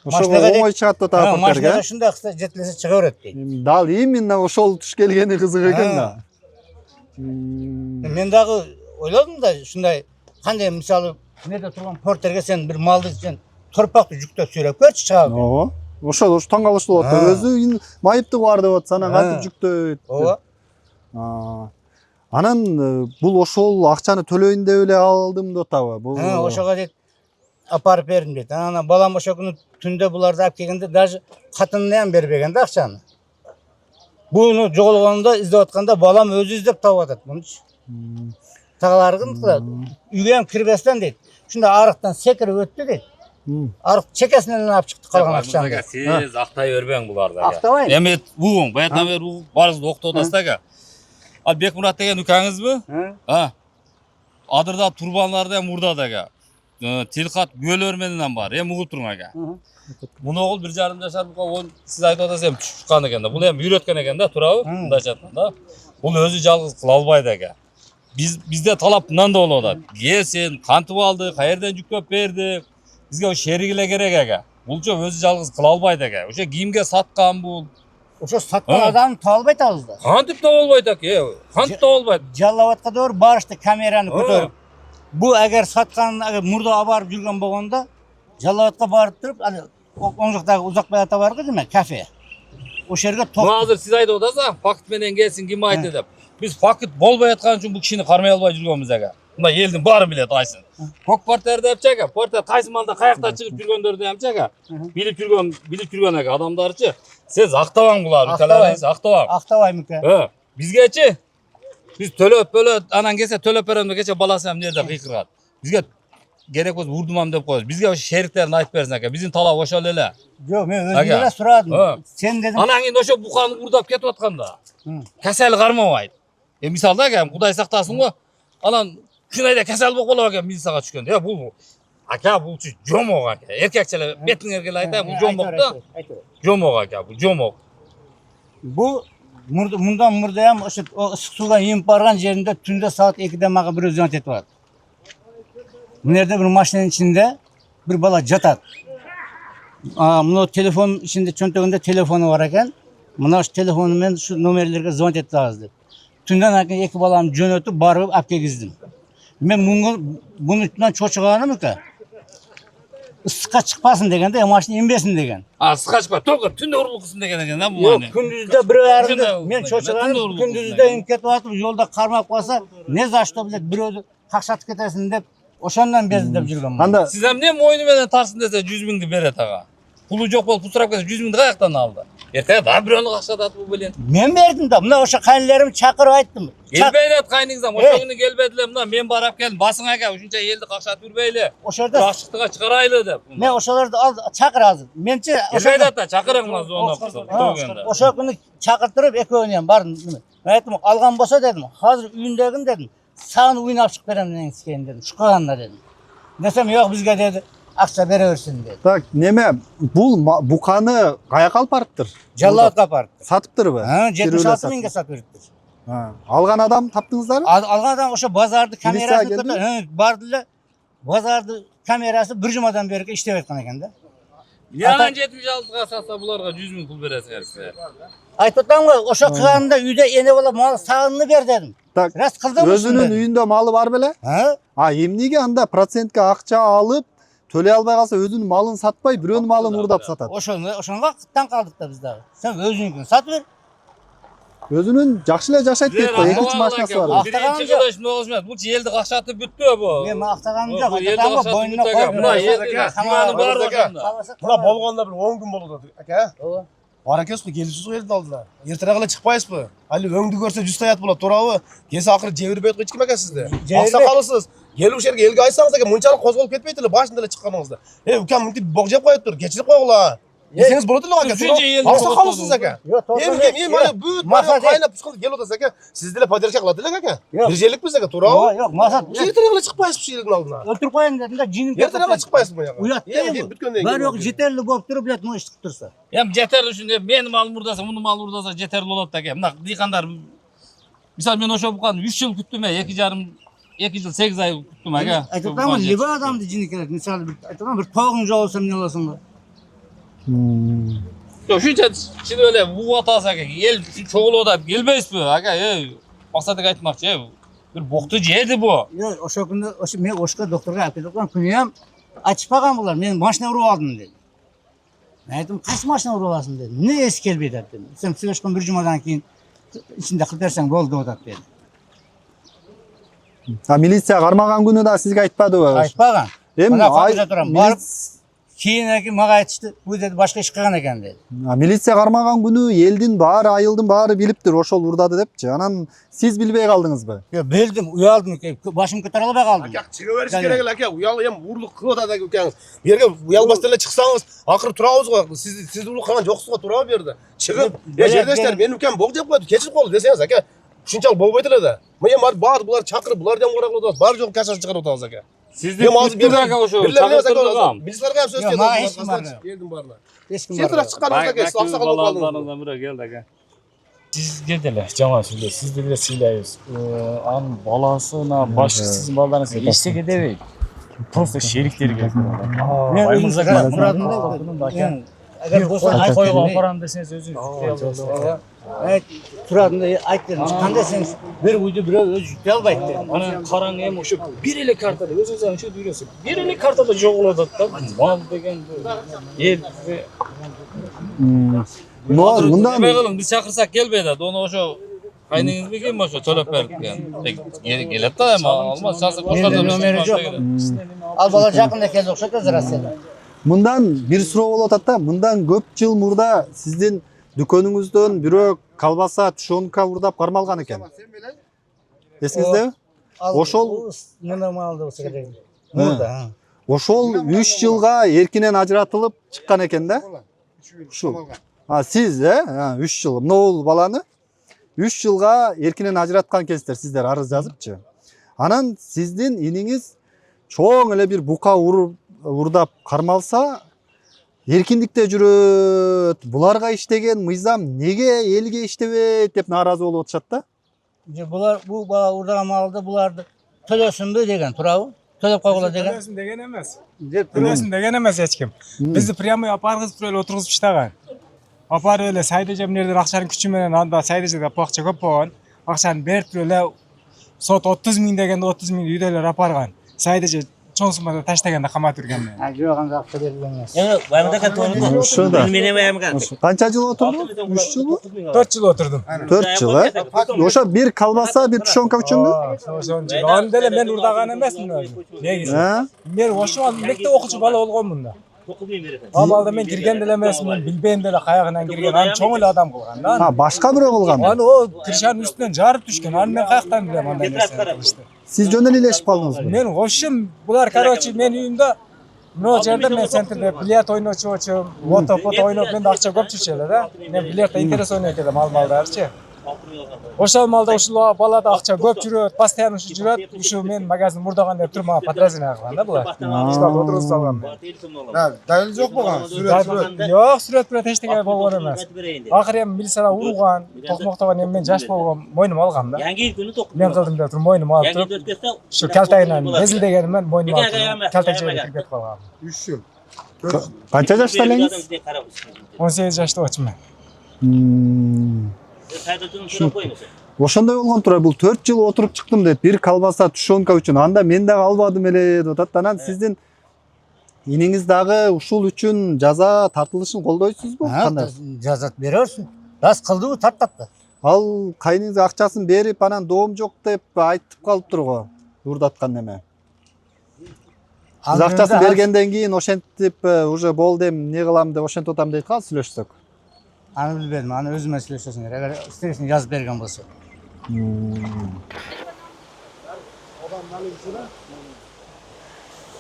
C: Ошого
D: Машинага
C: оңой чыгат деп атабы портерге?
D: Maşinede şunday kısa jetlese çıkıp öret deydi.
C: Дал именно ошол туш келгени кызык экен да.
D: Men dagı oyladım da şunday kanday misali nerede turgan porterge sen bir malды sen torpakты жүктөп sürep көрчү чыгab.
C: Ооба. Ошол таң калыштуу болуп атат. Өзү майыптыгы бар деп атса, анан кантип жүктөйт.
D: Ооба.
C: Анан бул ошол акчаны төлөйүн деп эле алдым деп атабы? Бул
D: Ошого дейт апарып бердим дейт. Анан балам ошо күнү түндө буларды алып келгенде даже катынына ham бербеген да акчаны. Буну жоголгонда издеп атканда балам өзү издеп таап атат мунчу. Тагаларыгын үйгө ham кирбестен дейт. Шунда арыктан секирип өттү дейт. Арык чекесинен алып чыкты калган акчаны.
J: Siz akтай örben bularda.
D: Актабайм.
J: Emet buğun, bayattan beri buğun, barızda okta odasıda ga. Al Bekmurat degen ükağınız mı? Ha. Adırda turbanlarda hem murdada ga. Tilkat göl örmeninden var, hem uğul turma ga. Bunu oğul 1,5 yaşar bu siz ayta odası hem çıkan eken da. Bunu hem yürötken eken da turağı, bunda çatın da. Bunu özü жалгыз kıl albaydı ga. Bizde talap bundan da oluyor. Gelsin, kantıp aldı, kayerden yüklöp verdi. Bizge o şerigile gerek aga. Bulca özü жалгыз kıla albaydı aga. Oşa giyimge satkan bul.
D: Ошо саткан адам табылбайт алызда.
J: Kantip de olbaydı aga. Kantip de olbaydı.
D: Жаллабатка doğru барышты камераны көтөрүп. Bu eğer satkan murda abarıp жүргөн болгондо Жаллабатка барып туруp аны оң жактагы Узакбай ата бар го деме кафе. Ошол жерге
J: Bunu hazır siz ayda odasa fakit menen gelsin kim aytı dep. Biz fakit bolbay atkan üçün bu kişini karmay albay жүрgönbüz aga. Bunda eldin bari bilet aysın. Kok porterde yapacak aga. Porter kaysı manda kayakta çıkıp жүргөндөрдү yapacak aga. Bilip жүргөн aga adamlarçı. Siz aktavan bular. Ülkeleriniz aktavan.
D: Актабаймыка.
J: Bizgeçi. Biz tölöp böyle anan gelse tölöp veremde geçe balası hem nerede kıykırgat. Bizge gerek olsa vurdumam dep koyuz. Bizge o şeriklerini ayıp versin aga. Bizim talap oşal ele.
D: Жок, мен
J: Ага.
D: өзүмө сурадым.
J: Ha.
D: Sen dedim.
J: Anan endi oşo bukany vurdap ketip atkanda. Kesel karmabayt. Misalda aga Kuday saktaсын go. Anan şunayda kesel bok bolop aga milisaga түшкөндө. Ya bu Aka bu jomok aka. Erkekçiler betin erkekler aytay bu jomok da. Jomok aka bu jomok.
D: Bu bundan murdayam o ıssiq suvga yemib borgan yerinde tunda saat 2'de maga bir özüne tetip var. Bu yerde bir maşinanın içinde bir bala jatat. Bunu telefon içinde çöntögünde telefonu var eken. Mına şu telefonu men şu nomerlerge zvont etdi azdı. Tündan akin iki balam jönötüp barıp apke gizdim. Men bunun üstünden çoçuğanım ki. Issiqqa chiqmasin deganda maşina inbesin degan.
J: Isıqa çıkma. To'g'ri tunda uruqsin degan ekan bu
D: Yok
J: mani.
D: gündüzde bir arada
J: Tunda
D: men
J: uruqsin
D: çoçuğanım
J: degan,
D: gündüzde inip ketip atıp yolda karmap kalsa ne zašto bilet birödü kakşatıp ketesin dep oşondan beri dep жүрgөн.
C: Anda
J: Siz hem ne moynu menen tarsın dese 100 mingdi beret aga. Pulu jok bolup pusurap ketse 100 mingdi kayaktan aldı. Ertaga da biröөнү kakşatат bu bilen.
D: Men berdim da mına oşo kayınlarım çakırıp ayttım.
J: Gelbeylet kayningizam. Oşo günü gelbediler mına men barap keldim. Basın aka uşuncha eldi kakşatып yürbeyle.
D: Oşorda
J: Raşıktıga çıkaraylı dep.
D: men oşolardı al çakır hazır. Mençe
J: Gelbeylet da çakırın mı zona to'ganda.
D: oşo günü çakırtırıp eköөнü ham bardım. Men aytdım algan bolsa dedim. Hazır uyundagın dedim. Sağını oynap çıkıp berem dedim sikeyin dedim. Şu kalanla dedim. Desem yok bizge dedi. Akça bereversin dedi.
C: tak neme bul bukany kayaka alıp barıptır?
D: Jallat kapar.
C: Satıptır mı?
D: Ha 76 mingge satып beriptir.
C: Ha. Algan adam taptınızlar mı?
D: Algan adam oşo bazardı
C: Milisiya
D: kamerasını
C: geldi mi?
D: tutup bardılar. Bazardı kamerası bir jumadan beri işlep atkan eken da.
J: Yalan 76'ga satsa bularga 100 ming pul beresiz sizler.
D: Aytып атам го ошо кылганда үйдө эне бала мал сагынны бер дедим.
C: Tak
D: Рас кылдым
C: özünün үйүндө malı var беле?
D: Ha?
C: Эмнеге анда процентке акча алып төлөй албай калса өзүнүн малын сатпай бирөөнүн малын уурдап сатат.
D: Ошонго таң калдык да биз дагы. Сен өзүңкүн сатып бер.
C: Өзүнүн жакшы эле жашайт дейт го. Экинчи машинасы бар.
J: Birinchi kılıç mı olmaz. Bu eldi kakşatıp büttü bu.
D: Мен мактаганым жок.
J: Eldi
D: Атам го
J: kakşatıp
D: боюнуна
J: büttü. Buna
D: коюп.
J: eldi kımanı var başında.
G: Мына болгондо бир 10 күн болот ака. Бар экенсизби, келишиз го элдин алдына. Эртерээк эле чыкпайсызбы? Али өңдү көрсө 100 таят болот, туурабы? Келсе акыры жебирбейт го эч ким экен сизде. Аксакалысыз. Келип ушерге элге айтсаңыз экен, мынчалык козголуп кетпейт эле башында эле чыкканыңызда. Укам мынтип бок жеп коюптур, кечирип койгула. Десеңиз болот эле ака. Аксакалысыз ака. Али бүт кайнап пышкылып келип атасыз ака. Сиз деле поддержка кылат элек ака. Бир жерликпиз ака, туурабы?
D: Жок, максат.
G: Эртерээк эле чыкпайсызбы элдин алдына.
D: Өлтүрүп коеюн дедим да, жиним
G: Эртерээк эле чыкпайсызбы буяка?
D: Уят дейм.
G: Бүткөндөн кийин.
D: Бирок жетерлик болуп туруп билет муну иш кылып турса.
J: Hem yeter üçün benim malım buradasa, bunun malı buradasa yeterli olur da ki. Mına dikanlar, misal ben oşo bukan 3 yıl küttüm ya, 2 yıl 8 ay küttüm ya.
D: Aytып атам либо адамды жини керек. Мисалы бир айтам бир тогуң жолсо эмне болосуң го?
J: Yok şunca şimdi öyle bu atasa ki el çoğulu da gelmeyiz bu aga. Maksadık aytmakçı ya. Bir boktu yerdi bu.
D: Yok, ошо күндө ошо мен ошко докторго алып кетип аткан күнү ham ачпаган булар. Мен машина уруп алдым деди. Мен айттым, кайсы машина уруп аласың деди. Эмне эси келбей атат деди. Сен сүйлөшкөн бир жумадан кийин ичинде кылып берсең болду деп атат деди.
C: Милиция кармаган күнү да сизге айтпадыбы?
D: Айтпаган.
C: Эми
D: Мына факыйда турам. Барып кийин мага айтышты, бул деди башка иш кылган экен деди.
C: Милиция кармаган күнү элдин баары, айылдын баары билиптир, ошол урдады депчи. Анан сиз билбей калдыңызбы?
D: Yo, bildim, uyaldım, başım көтөрө албай калдым.
G: Aka чыга бериш керек эле ака. Уял эми урлук кылып атат экенсиз. Бу жерге уялбастан эле чыксаңыз, акыры турабыз го. Сиз урлук кылган жоксуз го, турабы бу жерде. Чыгып, жердештер, менин укам бок жеп койду, кечирип койду десеңиз ака. Ушунчалык болбойт эле да. Мен бар булар чакырып, булар дем кора кылып атабыз. Бар жок кашаны чыгарып атабыз ака.
J: Sizde küttü aga oşo. Çakırtırdım.
G: Bizlerge hem söz
D: Yo, mağa eşkim var.
G: Geldim barına.
D: Eşkim
G: Erterak çıkkanımızda geçti, aksakal olmadınız.
J: Balanlarından biri geldi aga.
A: Siz dediler, cama söyle, siz dediler silayız. An balasına, başı sizin balanızı istek edemeyiz. Просто şerikleri geldi.
D: Men
A: Bayımıza
D: o'zim
A: kadar
D: muradımda
A: kapının da
D: ekan. Agar bo'lsa
A: Ay koyup
D: aytib
A: aparam deseniz özünüz.
D: turadımda ayt dedim. Chiqqanda sen bir uyda birov o'zi yuklay olmaydi dedim.
A: Ana qarang hem o'sha bir ele kartada o'zingiz ham shu yurasiz. Bir ele kartada yo'qoladi da mal degan el
C: Мындан
J: Nima qilin biz chaqirsak kelmaydi. Onu oşo qayningiz kim oşo to'lab berdi. Keladi da ama olmaz. Chaqirsak
D: Mende nomeri yo'q. Al bola yaqinda keldi o'xshaydi o'zi Rossiyada.
C: мындан бир суроо болуп атат да. Мындан көп жыл мурда сиздин дүкөнүңүздөн бирөө колбаса, тушенка урдап кармалган экен. Эсиңиздеби? Ошол
D: мына малды болса керек. Мурда.
C: ошол 3 жылга эркинен ажыратылып чыккан экен да. Ушул. Сиз 3 жыл. Мынау баланы 3 жылга эркинен ажыраткан экенсиздер, сиздер арыз жазыпчы. Анан сиздин иниңиз чоң эле бир бука уруп урдап кармалса эркиндикте жүрөт. Буларга иштеген мыйзам неге элге иштебейт деп нааразы болуп атышат да.
D: Булар бул бала урдаган малды буларды төлөсүнбү деген туурабы? Төлөп койгула деген.
B: Төлөсүн деген эмес. Төлөсүн деген эмес эч ким. Бизди прямой апаргызып эле отургузуп иштаган. Апарып эле сайдыжа эмнелерден акчанын күчү менен анда сайдыжада акча көп болгон. Акчаны берип эле сот 30 000 дегенде 30 000 үйдө эле апарган. Сайдыжа чоң суммада таштаганда камап жүргөн мен.
D: Жок, анда акча берилген эмес.
C: Ошо да. Канча жыл отурдуң? 3 жылбы?
B: 4 жыл отурдум.
C: 4 жыл, э? Ошо бир колбаса, бир тушенка үчүнбү?
B: Ошон жыл. Анда эле мен урдаган эмесмин өзү. Негизи. Мен ошо мектеп окуучу бала болгонмун да. Ал балда мен кирген деле эмесмин, билбейм деле каягынан кирген. Аны чоң эле адам кылган да.
C: Башка бирөө кылган.
B: Аны о крышанын үстүнөн жарып түшкөн. Аны мен каяктан билем андай нерсени кылышты.
C: Сиз жөндөн илешип калдыңызбы?
B: Мен ошум булар, короче, мен үйүмдө мына жерде мен центрде бильярд ойночу болчумун, лото-пото ойноп мен акча көп жүрчү эле да. Мен бильярдда интерес ойнойт элем малдарчы. Ошол малда ушул балада акча көп жүрөт, постоянно ушу жүрөт. Ушу мен магазин мурдаган деп туруп мага подразделение кылган да булар. Ушуларды отургузуп салган мен.
G: Далил жок болгон.
B: Жок, сүрөт эчтеке болгон эмес. Акыры эми милицияда уруган, токмоктогон эми мен жаш болгом, мойнума алгам да. Мен кылдым деп туруп мойнума алып туруп, ушу калтайынан эзилдегенимен мойнума алып туруп, калтай жерге кирип кетип калгам.
G: 3 жыл.
C: Канча жашта элеңиз?
B: 18 жашта болчумун мен.
C: Ошондой болгон тура бул 4 жыл отуруп чыктым дейт. Бир колбаса, тушенка үчүн. Анда мен дагы албадым эле деп атат. Анан сиздин иниңиз дагы ушул үчүн жаза тартылышын колдойсузбу? Кандай?
D: Жаза берерсиң. Рас кылдыбы тартат да.
C: Ал кайныңыз акчасын берип, анан доом жок деп айтып калыптыр го. Урдаткан неме. Сиз акчасын бергенден кийин ошентип уже болду эми эмне кылам деп ошентип атам дейт кал сүйлөшсөк.
D: Аны билбедим, аны өзүмө сүйлөшөсүң. Эгер истесиң жазып берген болсо.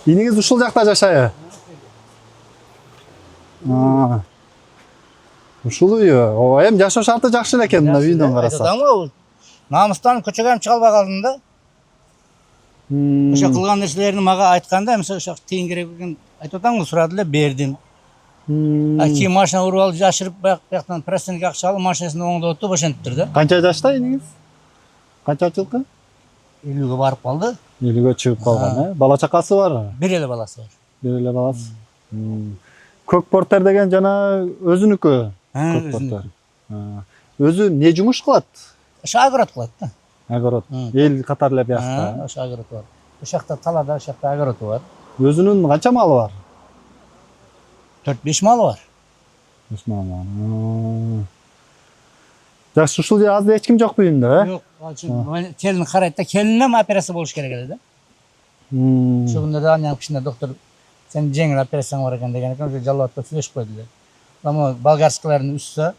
C: Иниңиз ушул жакта жашайбы? Ушул үйү. О, эми жашоо шарты жакшы экен мына үйдөн караса.
D: Айтамы, намыстан көчөгө чыга албай калдым да. Ошо кылган нерселерин мага айтканда, мисалы ошо тыйын керек экен айтып атам, сурады эле, бердим. Кийин машина уруп алып жашырып бияктан процентке акча алып машинасына оңдоттуп ошентиптир да.
C: Канча жашта иниңиз? Канча жылкы?
D: 50ге барып калды.
C: 50ге чыгып калган, Бала чакасы бар?
D: Бир эле баласы бар.
C: Бир эле баласы. Көк портер деген жана өзүнүкү. Көк портер. Өзү не жумуш кылат?
D: Ошо огород кылат да.
C: Огород. Эл катар эле биякта.
D: Ошо огород бар. Ошол жакта талада, ошол жакта огороду бар.
C: Өзүнүн канча малы бар?
D: 4-5 малы бар.
C: 5 малы бар. Жакшы, ушул жер азыр эч ким жокпу үйүндө,
D: Жок, келин карайт да, келинем операция болуш керек эле да. Ошо күндөрдө анан кичине доктор сен жеңил операцияң бар экен деген экен, жалап атып сүйлөшүп койду эле. Ама болгарскаларын үссө.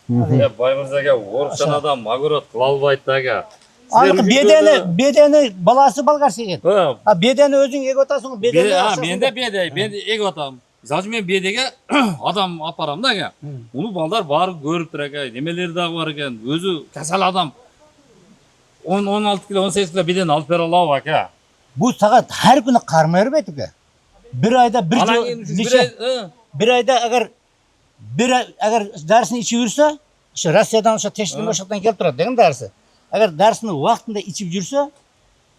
H: Баймырзага орусчан адам огород кыла албайт дагы.
D: Аныкы бедени баласы болгарский экен. Бедени өзүң эгип атасың, бедени.
H: Мен да мен эгип атам. Мисалы үчүн мен бедеге адам апарам дагы. Муну балдар барып көрүптүр экен, немелери дагы бар экен. Өзү касал адам 16 кило, 18 кило беден алып бере алабы ака?
D: Бул сагат ар күнү кармай бербейт экен. Бир айда бир жыл. Бир айда агар дарысын ичип жүрсө, ошо Россиядан ошо тештин ошоктон келип турат деген дарысы. Агар дарысын убактында ичип жүрсө,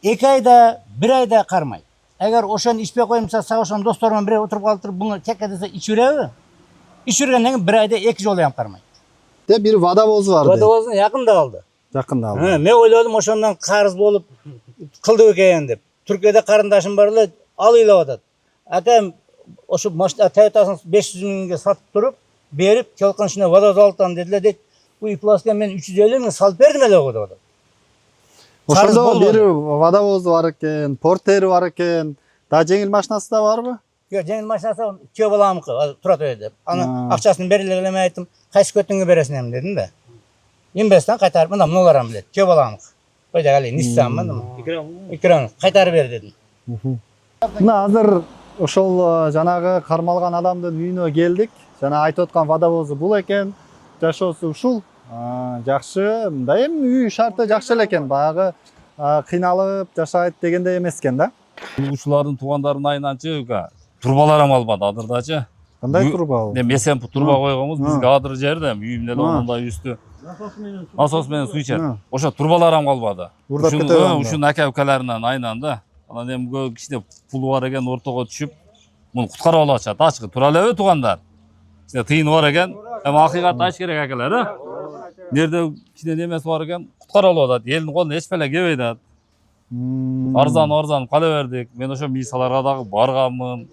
D: 2 айда, 1 айда кармайт. Агар ошону ичпей коюмса, сага ошонун достору менен бирөө отуруп калыптыр, буну текке десе ичип жүрөбү? Ичип жүргөндөн кийин 1 айда 2 жолу ham кармайт.
C: Бир водовоз бар.
D: Водовоздун жакында калды.
C: Жакында калды.
D: Мен ойлодум ошондон карыз болуп кылды экен деп. Түркияда карындашым бар эле, ал ыйлап атат. Акам ошо машина Toyotасын 500 миңге сатып туруп, берип, келкан ичине водовоз алып дедилер дейт. Бул пласка мен 350 миң салып бердим эле го деп атат.
C: Ошондо бир водовоз бар экен, портери бар экен. Да жеңил машинасы да барбы?
D: Жок, жеңил машинасы күйөө баламыкы, турат өйдө деп. Анын акчасын бериле эле, мен айттым, кайсы көтүңгө бересиң эми дедим да. Инвесттен кайтарып, мына мунуларым билет, күйөө баламыкы. Койдо али Nissanмы? Экран кайтарып бер дедим.
C: Мына азыр ошол жанагы кармалган адамдын үйүнө келдик. Жана айтып аткан водовозу бул экен. Жашоосу ушул. Жакшы, мындай эми үй шарты жакшы эле экен. Баягы кыйналып жашайт дегендей эмес экен да.
H: Ушулардын туугандарынын айынан турбалар ham албады адырдачы.
C: Кандай турба ал?
H: Месен турба койгонбуз бизге адыр жерде үйүм эле онундай үстү. Насос менен суу ичет. Ошо турбалар ham калбады.
C: Урдап кетеби?
H: Ушунун ака-укаларынан айынан да. Анан эми кичине пулу бар экен ортого түшүп, муну куткарып алып атышат. Ачык тура элеби туугандар. Кичине тыйыны бар экен. Эми акыйкатты айтыш керек акалар, а? Нерде кичине немеси бар экен, куткарып алып атат. Элдин колуна эч беле келбейт атат. Арзан кала бердик. Мен ошо мисаларга дагы барганмын.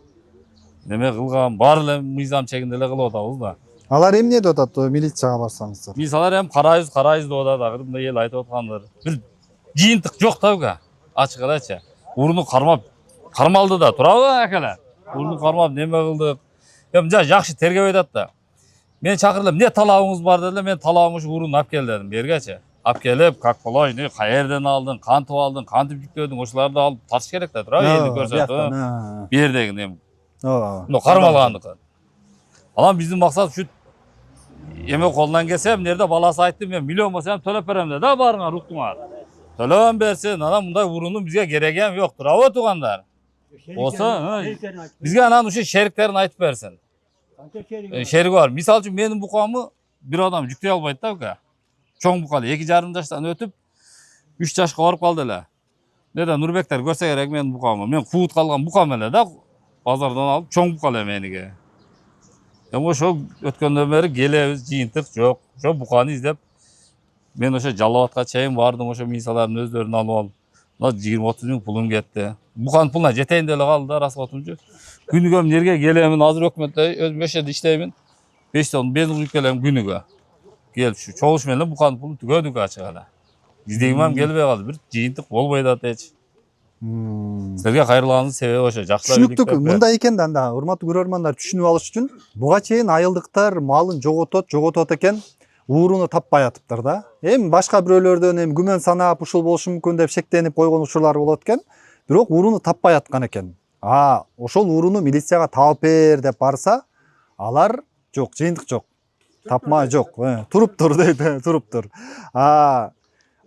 H: Неме кылгам, баары эле мыйзам чегинде эле кылып атабыз да.
C: Алар эмне деп атат милицияга барсаңыздар?
H: Мисалар эми карайбыз деп атат, акыры мындай эл айтып аткандыр. Бир жыйынтык жок да уга. Ачык элечи. Уруну кармалды да, турабы акалар? Уруну кармап неме кылдык. Эми жакшы тергеп атат да. Мен чакырдым, эмне талабыңыз бар дедилер, мен талабым ушу уруну алып кел дедим, бергечи. Алып келип, как болой, каерден алдың, кантип жүктөдүң, ошоларды алып тартыш керек да, турабы? Элди көрсөтүп. Бер деген эми. Мына кармалгандыкы. Анан биздин максат ушу эме колунан келсе, мынерде баласы айтты, мен миллион болсо ham төлөп берем деди, барыңар уктуңар. Төлөп берсин, анан мындай урунун бизге кереги ham жок, турабы туугандар? Болсо, бизге анан ушу шериктерин айтып берсин. Шерик бар. Мисалы үчүн менин букамы бир адам жүктөй албайт да ука. Чоң букал 2,5 жаштан өтүп 3 жашка барып калды эле. Неде Нурбектер көрсө керек менин букамы. Мен куут калган букам эле да. Базардан алып чоң букал эмениге. Эми ошо өткөндөн бери келебиз, жыйынтык жок. Ошо буканы издеп мен ошо Жалал Абадка чейин бардым, ошо мисалардын өздөрүн алып алып. Мына 20-30 миң пулум кетти. Буканын пулуна жетейин деле калды да расходумчу. Күнүгө эмнерге келемин, азыр өкмөттө өзүм ошол жерде иштеймин. 5 тонн бензин куюп келем күнүгө. Келип şu чогуш менен буканын пулун түгөдүк ачык эле. Издегим ham келбей калды, бир жыйынтык болбойт атчы. Силерге кайрылганымдын себеби ошо. Жакшылап
C: Түшүнүктүү. Мындай экен да анда урматтуу көрөрмандар түшүнүп алыш үчүн буга чейин айылдыктар малын жоготот экен, ууруну таппай атыптыр да. Эми башка бирөөлөрдөн эми күмөн санап ушул болушу мүмкүн деп шектенип койгон учурлар болот экен. Бирок ууруну таппай аткан экен. Ошол ууруну милицияга таап бер деп барса, алар жок, жыйынтык жок. Тапма жок. Туруптур дейт, туруптур.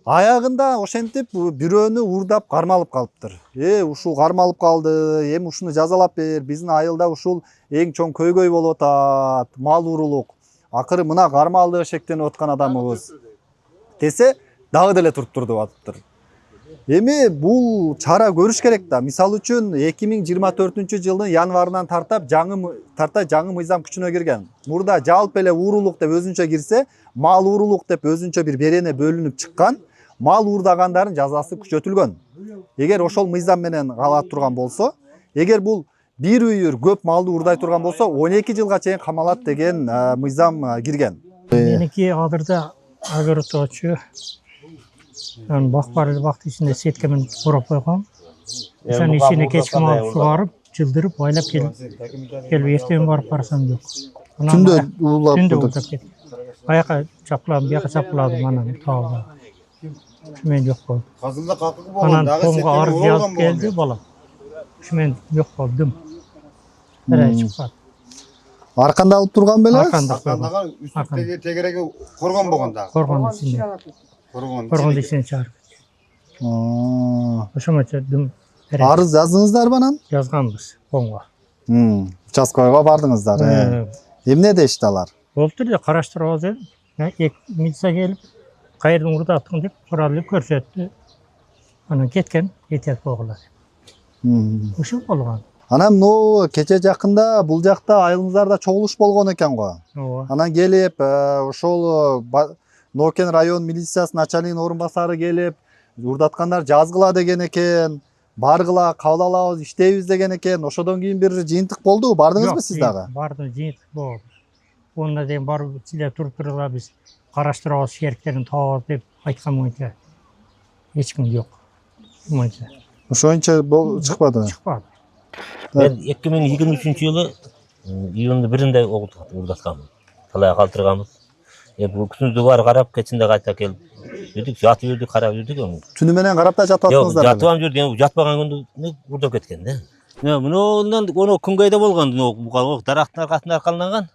C: Аягында ошентип бирөөнү уурдап кармалып калыптыр. Ушул кармалып калды, эми ушуну жазалап бер. Биздин айылда ушул эң чоң көйгөй болуп атат, мал уурулук. Акыры мына кармалды шектенип аткан адамыбыз десе, дагы деле туруптур деп атыптыр. Эми бул чара көрүш керек да. Мисалы үчүн 2024-жылдын январынан тарта жаңы мыйзам күчүнө кирген. Мурда жалпы эле уурулук деп өзүнчө кирсе, мал уурулук деп өзүнчө бир берене бөлүнүп чыккан. Мал уурдагандардын жазасы күчөтүлгөн. Эгер ошол мыйзам менен кала турган болсо, эгер бул бир үйүр көп малды уурдай турган болсо, 12 жылга чейин камалат деген мыйзам кирген.
K: Меники адырда агроточу. Бакты ичинде сеткамен курап койгом. Ошонун ичине кечки малды сугарып, жылдырып, байлап келип эртең барып барсам жок.
C: Түндө уулап
K: кетти. Аяка чапкыладым, бияка чапкыладым, анан таалды. Мен жок болду.
B: Казында какы болгон
K: дагы сеткеме арыз жазып келди балам. Мен жок болдум. Чыкпады.
C: Арканда алып турган беле?
B: Аркандагы үстүндөгү тегереги коргон болгон дагы.
K: Коргондун ичинде. Коргондун ичине чыгарып. Ошоңочо дым.
C: Арыз жаздыңыздарбы анан?
K: Жазганбыз конго.
C: Участкага бардыңыздар. Эмне дешти алар?
K: Болуптур да караштырып алды. Милиция келип, кайерден урдаттың деп суралып көрсөттү. Анан кеткен, этият болгулар. Ушул болгон.
C: Анан кече жакында бул жакта айылыңыздарда чогулуш болгон экен го. Анан келип, ошол Нокен район милициясынын начальнигинин орун басары келип, урдаткандар жазгыла деген экен. Баргыла, кабыл алабыз, иштейбиз деген экен. Ошодон кийин бир жыйынтык болду. Бардыңызбы сиз дагы?
K: Бардым, жыйынтык болду. Онда дейин барып силер туруп тургула биз караштырабыз, шериктерин табабыз деп айткан боюнча эч ким жок.
C: Ошончо чыкпады.
K: Чыкпады.
L: Мен 2023-жылы июндун 1-inde урдатканмын. Талай калтырганбыз. Күнүздө бар карап, кечинде кайта келип жүрдүк, жатып жүрдүк, карап жүрдүк.
C: Түнү менен карап да жатып аттыңыздар.
L: Жок, жатып жүрдүк, жатпаган күндү урдап кеткен да. Мындан күнгөйдө болгон, бул дарактын аркасына аркаланган.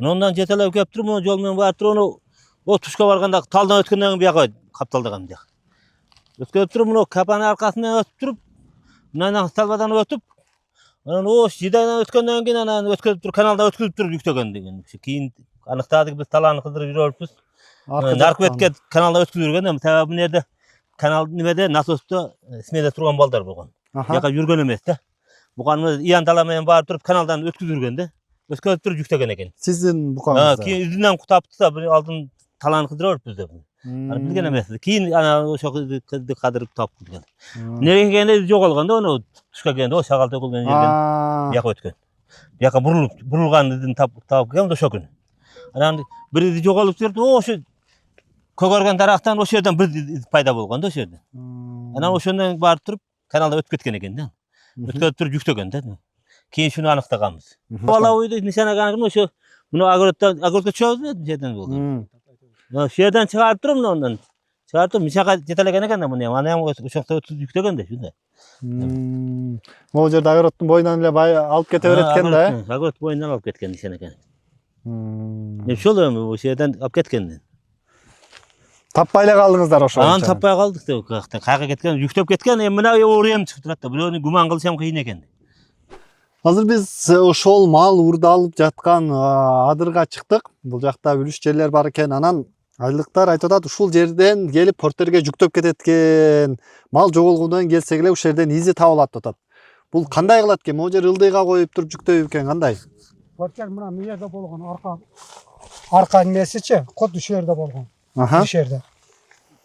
L: Мындан жетелеп келип туруп, жол менен барып туруп, тушка барганда талдан өткөндөн кийин бияка капталдаган жак. Өткөрүп туруп, капанын аркасынан өтүп туруп, мындан столбадан өтүп, анан жидайдан өткөндөн кийин анан өткөрүп туруп каналда өткөрүп туруп жүктөгөн деген. Кийин аныктадык биз талааны кыдырып жүрөбүз. Наркыбетке каналда өткөрүп жүргөн, себеби бул жерде канал немеде насоста смеде турган балдар болгон. Жака жүргөн эмес да. Буган иян тала менен барып туруп каналдан өткөрүп жүргөн да. Өткөрүп туруп жүктөгөн экен.
C: Сиздин букаңызда.
L: Кийин үзүнөн кутапты да, бир алдын талааны кыдырып жүрөбүз деп. Аны билген эмес. Кийин ана ошо кызды кадырып тапып келген. Неге келгенде жоголгон да, оны түшкө келгенде о шагал төгүлгөн жерден бияка өткөн. Бияка бурулган идин тапып келген ошо күн. Анан бир иди жоголуп жүрдү, ошо көгөргөн тарактан ошо жерден бир иди пайда болгон да ошо жерден. Анан ошондон барып туруп каналда өтүп кеткен экен да. Өткөрүп туруп жүктөгөн да. Кийин шуну аныктаганбыз. Бала бойду нишанаганын ошо муну огородко чөбүз жерден болду. Ошо жерден чыгарып туруп мындан чыгарып туруп мишага жетелеген экен да муну. Анан ошокто өтүп жүктөгөн да шундай.
C: Могу жерде огороддун боюнан эле алып кете берет экен да.
L: Огород боюнан алып кеткен нишана экен. Ошол эми ошол жерден алып кеткен.
C: Таппай эле калдыңыздар ошо.
L: Анан таппай калдык деп кайга кеткен, жүктөп кеткен. Эми мына оорем чыгып турат да, бирөөнү гуман кылышам кыйын экен.
C: Азыр биз ошол мал урдалып жаткан адырга чыктык. Бул жакта үлүш жерлер бар экен. Анан айылдыктар айтып атат, ушул жерден келип портерге жүктөп кетет экен. Мал жоголгондон келсек эле ушул жерден изи табылат деп атат. Бул кандай кылат экен? Могу жер ылдыйга коюп туруп жүктөйбү экен, кандай?
B: Портер мына жерде болгон арка немесичи, код ушул жерде болгон. Ушул жерде.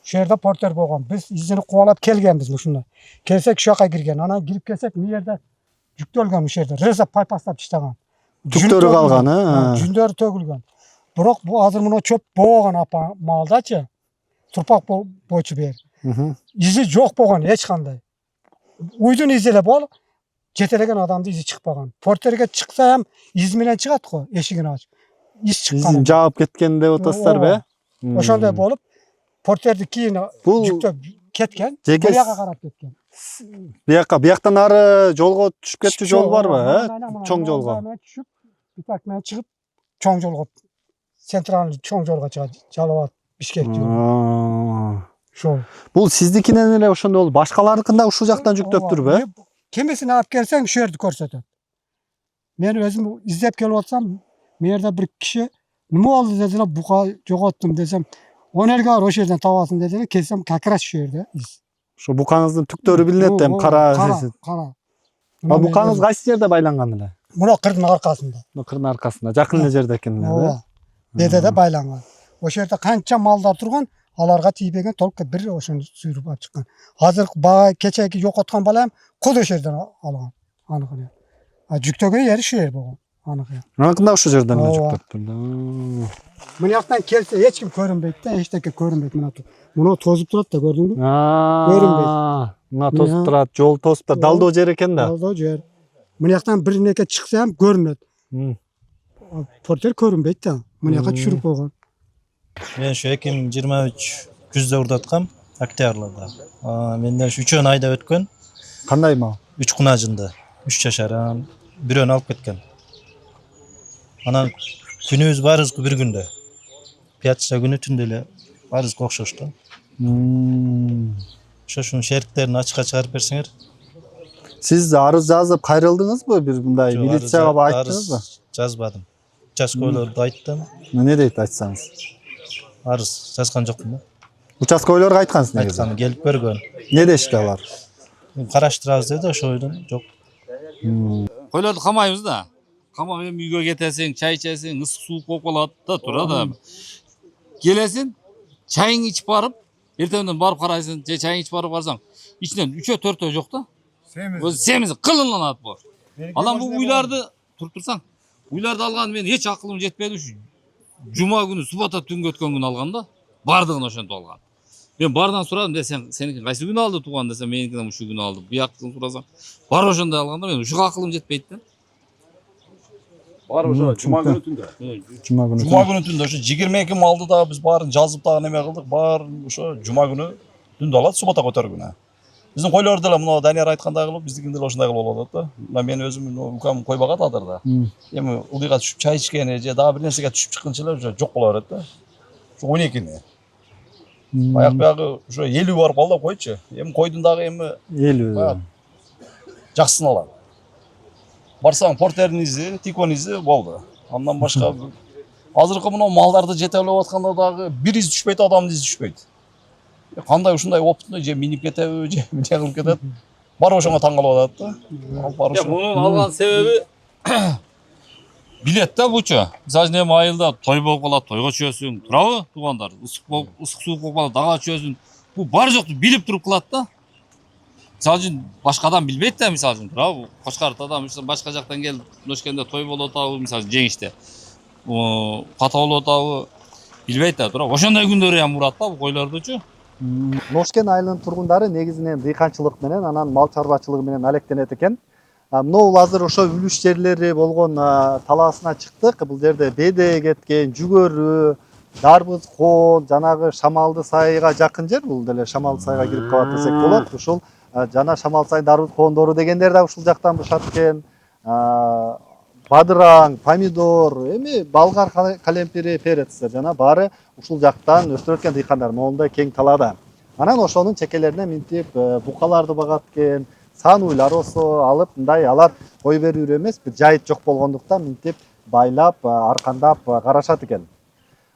B: Ушул жерде портер болгон. Биз изини кубалап келгенбиз ушундай. Келсек ушул жака кирген. Анан кирип келсек, бул жерде жүктөлгөн ушул жерде. Реза пайпастап таштаган.
C: Жүктөрү калган,
B: жүндөрү төгүлгөн. Бирок бул азыр мына чөп болгон апа малдачы. Турпак болчу бер. Изи жок болгон эч кандай. Уйдун изи эле бол, жетелеген адамды изи чыкпаган. Портерге чыкса ham из менен чыгат го, эшигин ачып. Из чыккан.
C: Изин жаап кеткен деп атасыздарбы?
B: Ошондой болуп, портерди кийин жүктөп кеткен, бияка карап кеткен.
C: Бияктан ары жолго түшүп кетчү жол барбы, чоң жолго?
B: Түшүп, битак менен чыгып, чоң жолго, центральный чоң жолго чыгат, Жалал абад, Бишкек жолу. Ошол.
C: Бул сиздикинен эле ошондой болуп, башкалардыкында ушул жактан жүктөптүрбү?
B: Кемесин алып келсең, ушул жерди көрсөтөт. Мен өзүм издеп келип атсам, мен жерде бир киши неме болду дедилер, бука жоготтум десем, 10 элге бар ошол жерден табасың дедилер, келсем как раз ушул жерде.
C: Ошо букаңыздын түктөрү билинет эми, кара.
B: Кара.
C: Букаңыз кайсы жерде байланган эле?
B: Мына кырдын аркасында.
C: Кырдын аркасында, жакын эле жерде экен эле.
B: Ооба. Беде байланган. Ошол жерде канча малдар турган, аларга тийбеген, только бир ошону сүйрүп алып чыккан. Азыр бага кечеги жокоткон бала ham код ошол жерден алган. Аныкы. Жүктөгөн жери ушул жер болгон. Аныкы.
C: Аныкында ушул жерден жүктөптүр.
B: Мына жактан келсе эч ким көрүнбөйт да, эчтеке көрүнбөйт. Мына тозуп турат да, көрдүңбү? Көрүнбөйт.
C: Мына тозуп турат, жол тозуп турат, далдоо жер экен да.
B: Далдоо жер. Мына жактан бир неке чыкса ham көрүнөт. Портер көрүнбөйт да. Мына жака түшүрүп койгон.
M: Мен шу 2023 күздө урдаткам, октябрда. Менден 3 айда өткөн.
C: Кандай мал?
M: 3 кунажында, 3 жашар, бирөөнү алып кеткен. Анан күнүбүз барыбыз бир күндө. Пятница күнү түндө эле барыбыз окшошту. Ошошун шериктерин ачыкка чыгарып берсеңер.
C: Сиз арыз жазып кайрылдыңызбы? Бир мындай милицияга айттыңызбы?
M: Жазбадым. Участкойлорду айттым.
C: Не дейт айтсаңыз?
M: Арыз жазган жокмун да.
C: Участкойлорго айткансыз негизи?
M: Айткам, келип көргөн.
C: Не дешти алар?
M: Караштырабыз деди, ошойдон жок.
H: Койлорду камайбыз да. Камап эми үйгө кетесиң, чай ичесиң, ысык суук болуп калат да, турат. Келесиң, чайың ичип барып, эртеңден барып карайсың, же чайың ичип барып карасаң, ичинен 3-4 жок да. Семиз кылынат бу. Анан бу уйларды туруп турсаң, уйларды алган мен эч акылым жетпеди ушу. Жума күнү суббота түнгө өткөн күнү алган да. Бардыгын ошентип алган. Мен бардан сурадым, десең, сеники кайсы күнү алды туган десем, меникинен ушул күнү алды. Буяктын сурасаң, бар ошондой алганда мен ушуга акылым жетпейт да.
J: Бар ошо жума күнү түндө.
C: Жума
J: күнү түндө ошо 22 малды да биз баарын жазып дагы неме кылдык. Баарын ошо жума күнү түндө алат, суббота көтөргүнө. Биздин койлор деле мына Данияр айткандай кылып, биздикин деле ошондой кылып болот да. Мына мен өзүм укам кой багат адырда. Эми ылдыйга түшүп чай ичкени же дагы бир нерсеге түшүп чыккынча эле уже жок боло берет да. Ошо 12-ни. Аяк биягы ошо 50 барып алды койчу. Эми койдун дагы эми
C: 50.
J: жақсысын алады. Барсаң портердің ізі, тикон ізі болды. Андан башқа азыркы мынау малдарды жетелеп атканда дагы бир из түшпөйт, адамдын изи түшпөйт. Кандай ушундай опытный же минип кетеби, же эмне кылып кетет. Бар ошоңо таң калып атат да.
H: Мунун алган себеби билет да бучу. Мисалы үчүн айылда той болуп калат, тойго чыгасың, туурабы туугандар? Ысык суук болуп калат, дага чыгасың. Бул бар жокту билип туруп кылат да. Мисалы үчүн башка адам билбейт да, мисалы үчүн, туурабы? Кочкарт адам башка жактан келип Ношкенде той болуп атабы, мисалы жеңиште. Ката болуп атабы билбейт да, туурабы? Ошондой күндөрү ham урат да бул койлордучу.
C: Ношкен айылынын тургундары негизинен дыйканчылык менен, анан мал чарбачылыгы менен алектенет экен. Мынау азыр ошо үлүш жерлери болгон талаасына чыктык. Бул жерде беде кеткен, жүгөрү, дарбыз кол, жанагы Шамалды сайга жакын жер, бул деле Шамалды сайга кирип калат десек болот. Ушул жана Шамалды сай дарбыз коондору дегендер да ушул жактан бышат экен. Бадыраң, помидор, эми болгар калемпири, перец жана баары ушул жактан өстүрөт экен дыйкандар, моундай кең талаада. Анан ошонун чекелерине минтип букаларды багат экен, сан уйлар осо алып, мындай алар кой берүүрү эмес, бир жайыт жок болгондуктан минтип байлап, аркандап карашат экен.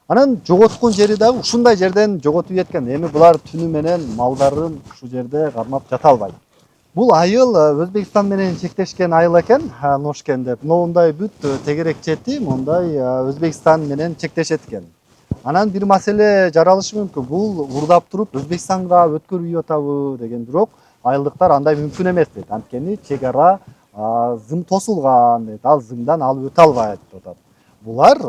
C: Анан жоготкон жери да ушундай жерден жоготуп кеткен. Эми булар түнү менен малдарын ушул жерде кармап жата албайт. Бул айыл Өзбекстан менен чектешкен айыл экен, Ношкен деп. Моундай бүт тегерек чети мондай Өзбекстан менен чектешет экен. Анан бир маселе жаралышы мүмкүн. Бул урдап туруп Өзбекстанга өткөрүп атабы деген, бирок айылдыктар андай мүмкүн эмес дейт. Анткени чек ара зым тосулган дейт. Ал зымдан алып өтө албайт деп. Булар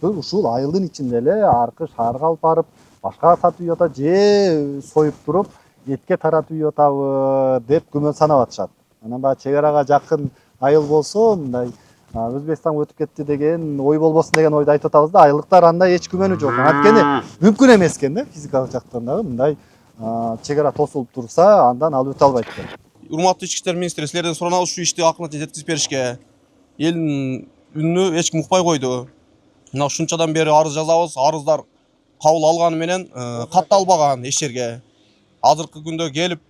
C: ушул айылдын ичинде эле аркы шаарга алып барып, башка сатып атат же союп туруп этке таратып атабы деп күмөн санап атышат. Анан баягы чек арага жакын айыл болсо, мындай Өзбекстанга өтүп кетти деген ой болбосун деген ойду айтып атабыз да, айылдыктар андай эч күмөнү жок. Анткени мүмкүн эмес экен да, физикалык жактан дагы мындай чек ара тосулуп турса, андан алып өтө албайт экен.
G: Урматтуу ички иштер министри, силерден суранабыз ушу ишти акырынта жеткизип беришке. Элдин үнүнө эч ким укпай койду. Мына ушунчадан бери арыз жазабыз, арыздар кабыл алганы менен катталбаган эч жерге. Азыркы күндө келип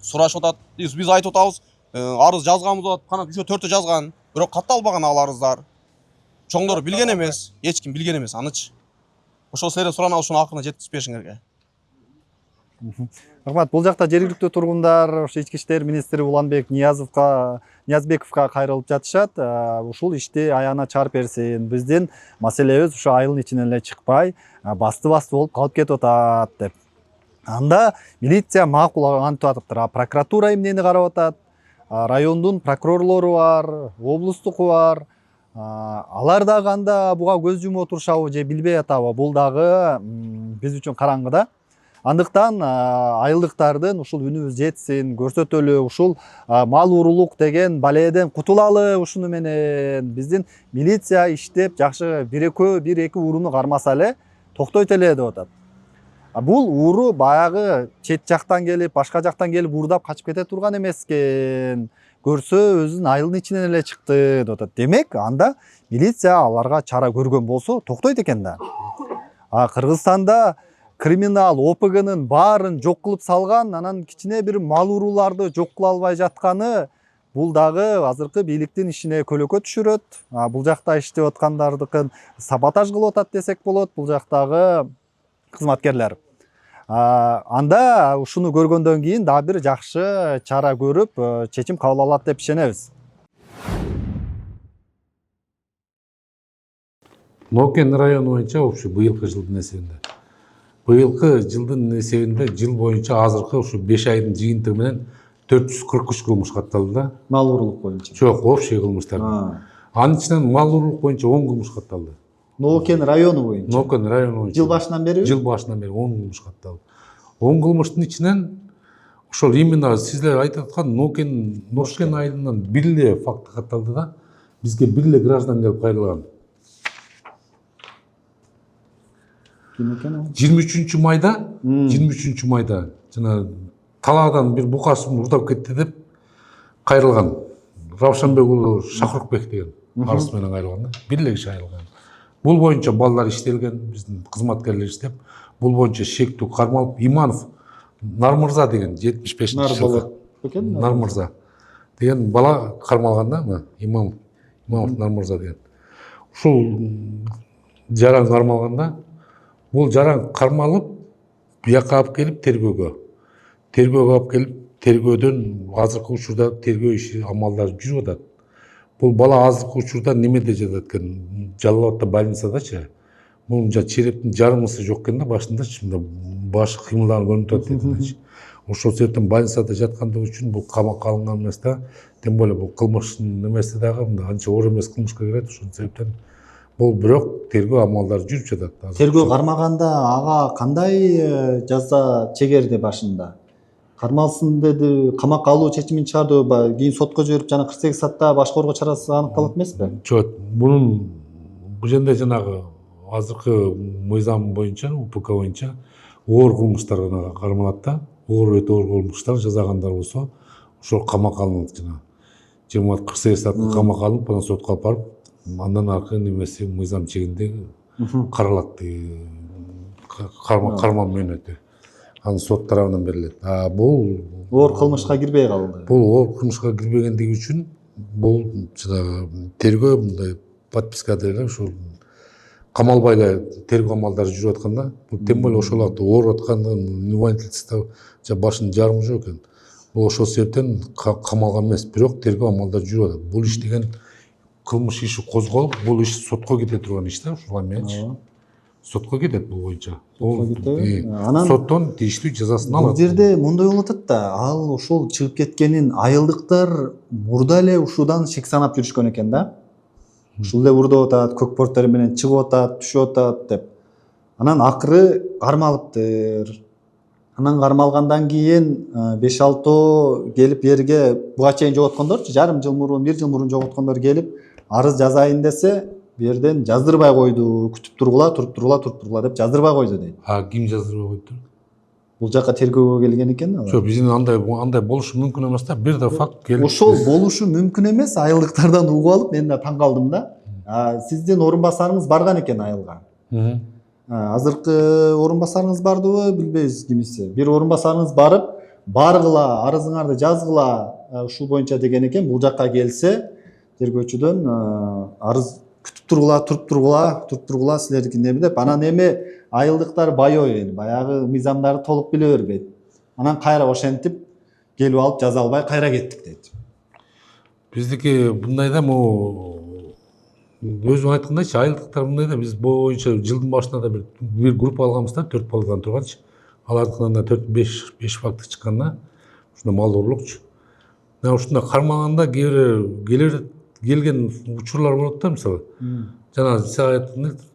G: сурашып атат, биз айтып атабыз, арыз жазганбыз атат, кана үчөө төртөө жазган, бирок катталбаган ал арыздар. Чоңдору билген эмес, эч ким билген эмес анычы. Ошол силерден суранабыз ушуну акырына жеткизип беришиңерге.
C: Рахмат. Бул жакта жергиликтүү тургундар ошо ички иштер министри Уланбек Ниязбековго кайрылып жатышат. Ушул ишти аягына чыгарып берсин. Биздин маселебиз ушу айылдын ичинен эле чыкпай, басты-басты болуп калып кетип атат деп. Анда милиция макул антип атыптыр. Прокуратура эмнени карап атат? Райондун прокурорлору бар, облустуку бар. Алар дагы анда буга көз жумуп отурушабы же билбей атабы? Бул дагы биз үчүн караңгы да. Андыктан айылдыктардын ушул үнүбүз жетсин, көрсөтөлү, ушул мал уурулук деген балээден кутулалы. Ушуну менен биздин милиция иштеп жакшы бир эки ууруну кармаса эле токтойт эле деп атат. Бул ууру баягы чет жактан келип, башка жактан келип уурдап качып кете турган эмес экен. Көрсө өзүнүн айылдын ичинен эле чыкты деп атат. Демек, анда милиция аларга чара көргөн болсо токтойт экен да. Кыргызстанда криминал ОПГнын баарын жок кылып салган, анан кичине бир мал ууруларды жок кыла албай жатканы бул дагы азыркы бийликтин ишине көлөкө түшүрөт. Бул жакта иштеп аткандардыкын саботаж кылып атат десек болот, бул жактагы кызматкерлер. Анда ушуну көргөндөн кийин дагы бир жакшы чара көрүп, чечим кабыл алат деп ишенебиз.
N: Нокен району боюнча вообще быйылкы жылдын эсебинде. Быйылкы жылдын эсебинде жыл боюнча азыркы ушу 5 айдын жыйынтыгы менен 443 кылмыш катталды да.
C: Мал уурулук боюнча.
N: Жок, общий кылмыштар. Анын ичинен мал уурулук боюнча 10 кылмыш катталды.
C: Нокен району боюнча.
N: Нокен району боюнча.
C: Жыл башынан бери?
N: Жыл башынан бери 10 кылмыш катталды. 10 кылмыштын ичинен ошол именно сиздер айтып аткан Ношкен айылынан бир эле факт катталды да. Бизге бир эле граждан келип кайрылган. 23 майда жана талаадан бир букасын урдап кетти деп кайрылган. Равшанбек уулу Шахрукбек деген арыз менен кайрылган да. Бир эле киши кайрылган. Бул боюнча балдар иштелген, биздин кызматкерлер иштеп, бул боюнча шектүү кармалып, Иманов Нармырза деген 75 жылкы. Нармырза. деген бала кармалган да, Имамов Нармырза деген. Ушул жаран кармалганда, бул жаран кармалып бияка алып келип тергөөгө алып келип, тергөөдөн азыркы учурда тергөө иши амалдары жүрүп атат. Бул бала азыркы учурда немеде жатат экен, Жалал Абадта больницадачы. Бул черептин жарымысы жок экен да, башындачы, башы кыймылдаганы көрүнүп атат дейт. Ошол себептен больницада жаткандыгы үчүн бул камакка алынган эмес да. Тем более бул кылмыштын немеси дагы анча оор эмес кылмышка кирет. Ошол себептен бул бирок тергөө амалдары жүрүп жатат.
C: Тергөө кармаганда ага кандай жаза чегерди башында? Кармалсын деди, камакка алуу чечимин чыгарды, кийин сотко жиберип жана 48 саатта башкаруу чарасы аныкталат эмеспи?
N: Жок, бул жерде жанагы азыркы мыйзам боюнча, УПК боюнча оор кылмыштар гана кармалат да. Өтө оор кылмыштар жасагандар болсо, ошол камакка алынат жана. 48 саатка камакка алынып, анан сотко алып барып, андан аркы немеси мыйзам чегинде каралат. Кармоо менен өтө. Анан сот тарабынан берилет. Бул
C: оор кылмышка кирбей калды.
N: Бул оор кылмышка кирбегендиги үчүн бул жанагы тергөө мындай подписка деле ушул камалбай эле тергөө амалдары жүрүп атканда, бул тем более ошол убакта ооруп аткандыгын невольнительство башынын жарымы жок экен. Бул ошол себептен камалган эмес, бирок тергөө амалдары жүрүп атат. Бул иш деген кылмыш иши козголуп, бул иш сотко кете турган иш да, ушуга менчи. Сотко кетет бул боюнча. Анан соттон тийиштүү жазасын алат.
C: Бул жерде мындай болуп атат да, ал ошол чыгып кеткенин айылдыктар мурда эле ушудан шек санап жүрүшкөн экен да. Ушул эле урдоп атат, көк порттор менен чыгып атат, түшүп атат деп. Анан акыры кармалыптыр. Анан кармалгандан кийин 5-6 келип жерге буга чейин жоготкондорчу, жарым жыл мурун, 1 жыл мурун жоготкондор келип арыз жазайын десе, бу жерден жаздырбай койду, күтүп тургула деп жаздырбай койду дейт.
N: Ким жаздырбай койду?
C: Бул жака тергөөгө келген экен алар.
N: Жок, биздин андай болушу мүмкүн эмес да. Бир да факт келип.
C: Ошол болушу мүмкүн эмес, айылдыктардан угуп алып, мен да таң калдым да. Сиздин орун басарыңыз барган экен айылга. Азыркы орун басарыңыз бардыбы, билбейбиз кимиси. Бир орун басарыңыз барып, баргыла, арызыңарды жазгыла, ушул боюнча деген экен. Бул жакка келсе, тергөөчүдөн арыз күтүп тургула силердики неме деп. Анан эми айылдыктар байой, баягы мыйзамдарды толук биле бербейт. Анан кайра ошентип келип алып жаза албай кайра кеттик дейт.
N: Биздики мындай да, өзүң айткандайчы, айылдыктар мындай да, биз боюнча жылдын башында да бир группа алганбыз да, 4 баладан турганчы. Алардыкынан да 4-5 факты чыккан да. Ушунда мал оорлукчу. Ушунда кармаганда келген учурлар болот да, мисалы. Жана сага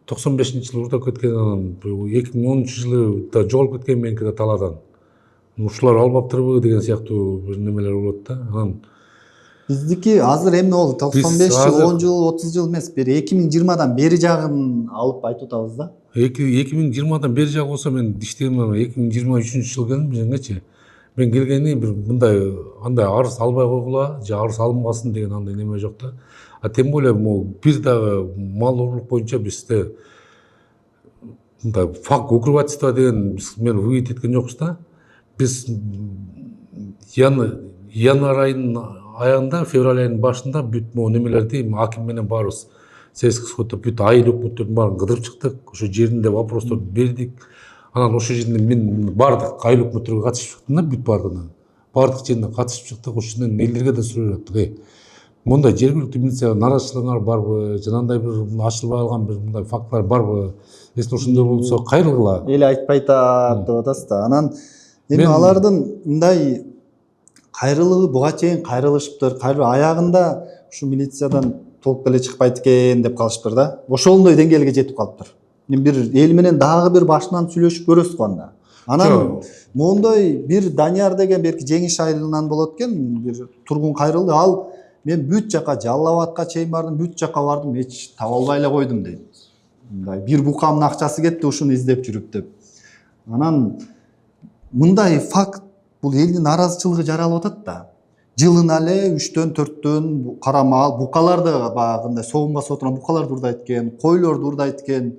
N: 95-жылы урдап кеткен, анан 2010-жылы да жоголуп кеткен меники да талаадан. Ушулар албаптырбы деген сыяктуу бир немелер болот да. Анан
C: биздики азыр эмне болду? 95 жыл, 10 жыл, 30 жыл эмес, бир 2020дан бери жагын алып айтып атабыз да.
N: 2020дан бери жагы болсо, мен иштегем 2023-жылы келдим бизгечи. Мен келгени бир мындай андай арыз албай койгула, же арыз алынбасын деген андай неме жок да. Тем более бир дагы мал оорлук боюнча бизде мындай факт укрывательство деген мен выявить эткен жокпуз да. Биз январь айынын аягында, февраль айынын башында бүт немелерди аким менен баарыбыз сельский сотто бүт айыл өкмөттөрдүн баарын кыдырып чыктык. Ошо жеринде вопросторду бердик. Анан ошол жеринде мен бардык айыл өкмөттөргө катышып чыктым да, бүт бардыгына. Бардык жерине катышып чыктык. Ошол жерден элдерге да сурап аттык. Мындай жергиликтүү милицияга наразычылыгыңар барбы? Жанагындай бир ачылбай калган бир мындай фактылар барбы? Если ошондой болсо кайрылгыла.
C: Эл айтпай атат деп атасыз да. Анан эми алардын мындай кайрылыгы буга чейин кайрылышыптыр. Аягында ушу милициядан толук деле чыкпайт экен деп калышыптыр да. Ошондой деңгээлге жетип калыптыр. Мен бир эл менен дагы бир башынан сүйлөшүп көрөсүз анда. Анан мондой бир Данияр деген берки Жеңиш айылынан болот экен, бир тургун кайрылды. Ал мен бүт жака Жалал Абадка чейин бардым, бүт жака бардым, эч таба албай эле койдум дейт. Мындай бир букамдын акчасы кетти, ушуну издеп жүрүп деп. Анан мындай факт бул элдин наразычылыгы жаралып атат да. Жылына эле 3-төн 4төн карамал, букаларды багындай согумга сотурган букаларды урдайт экен, койлорду урдайт экен.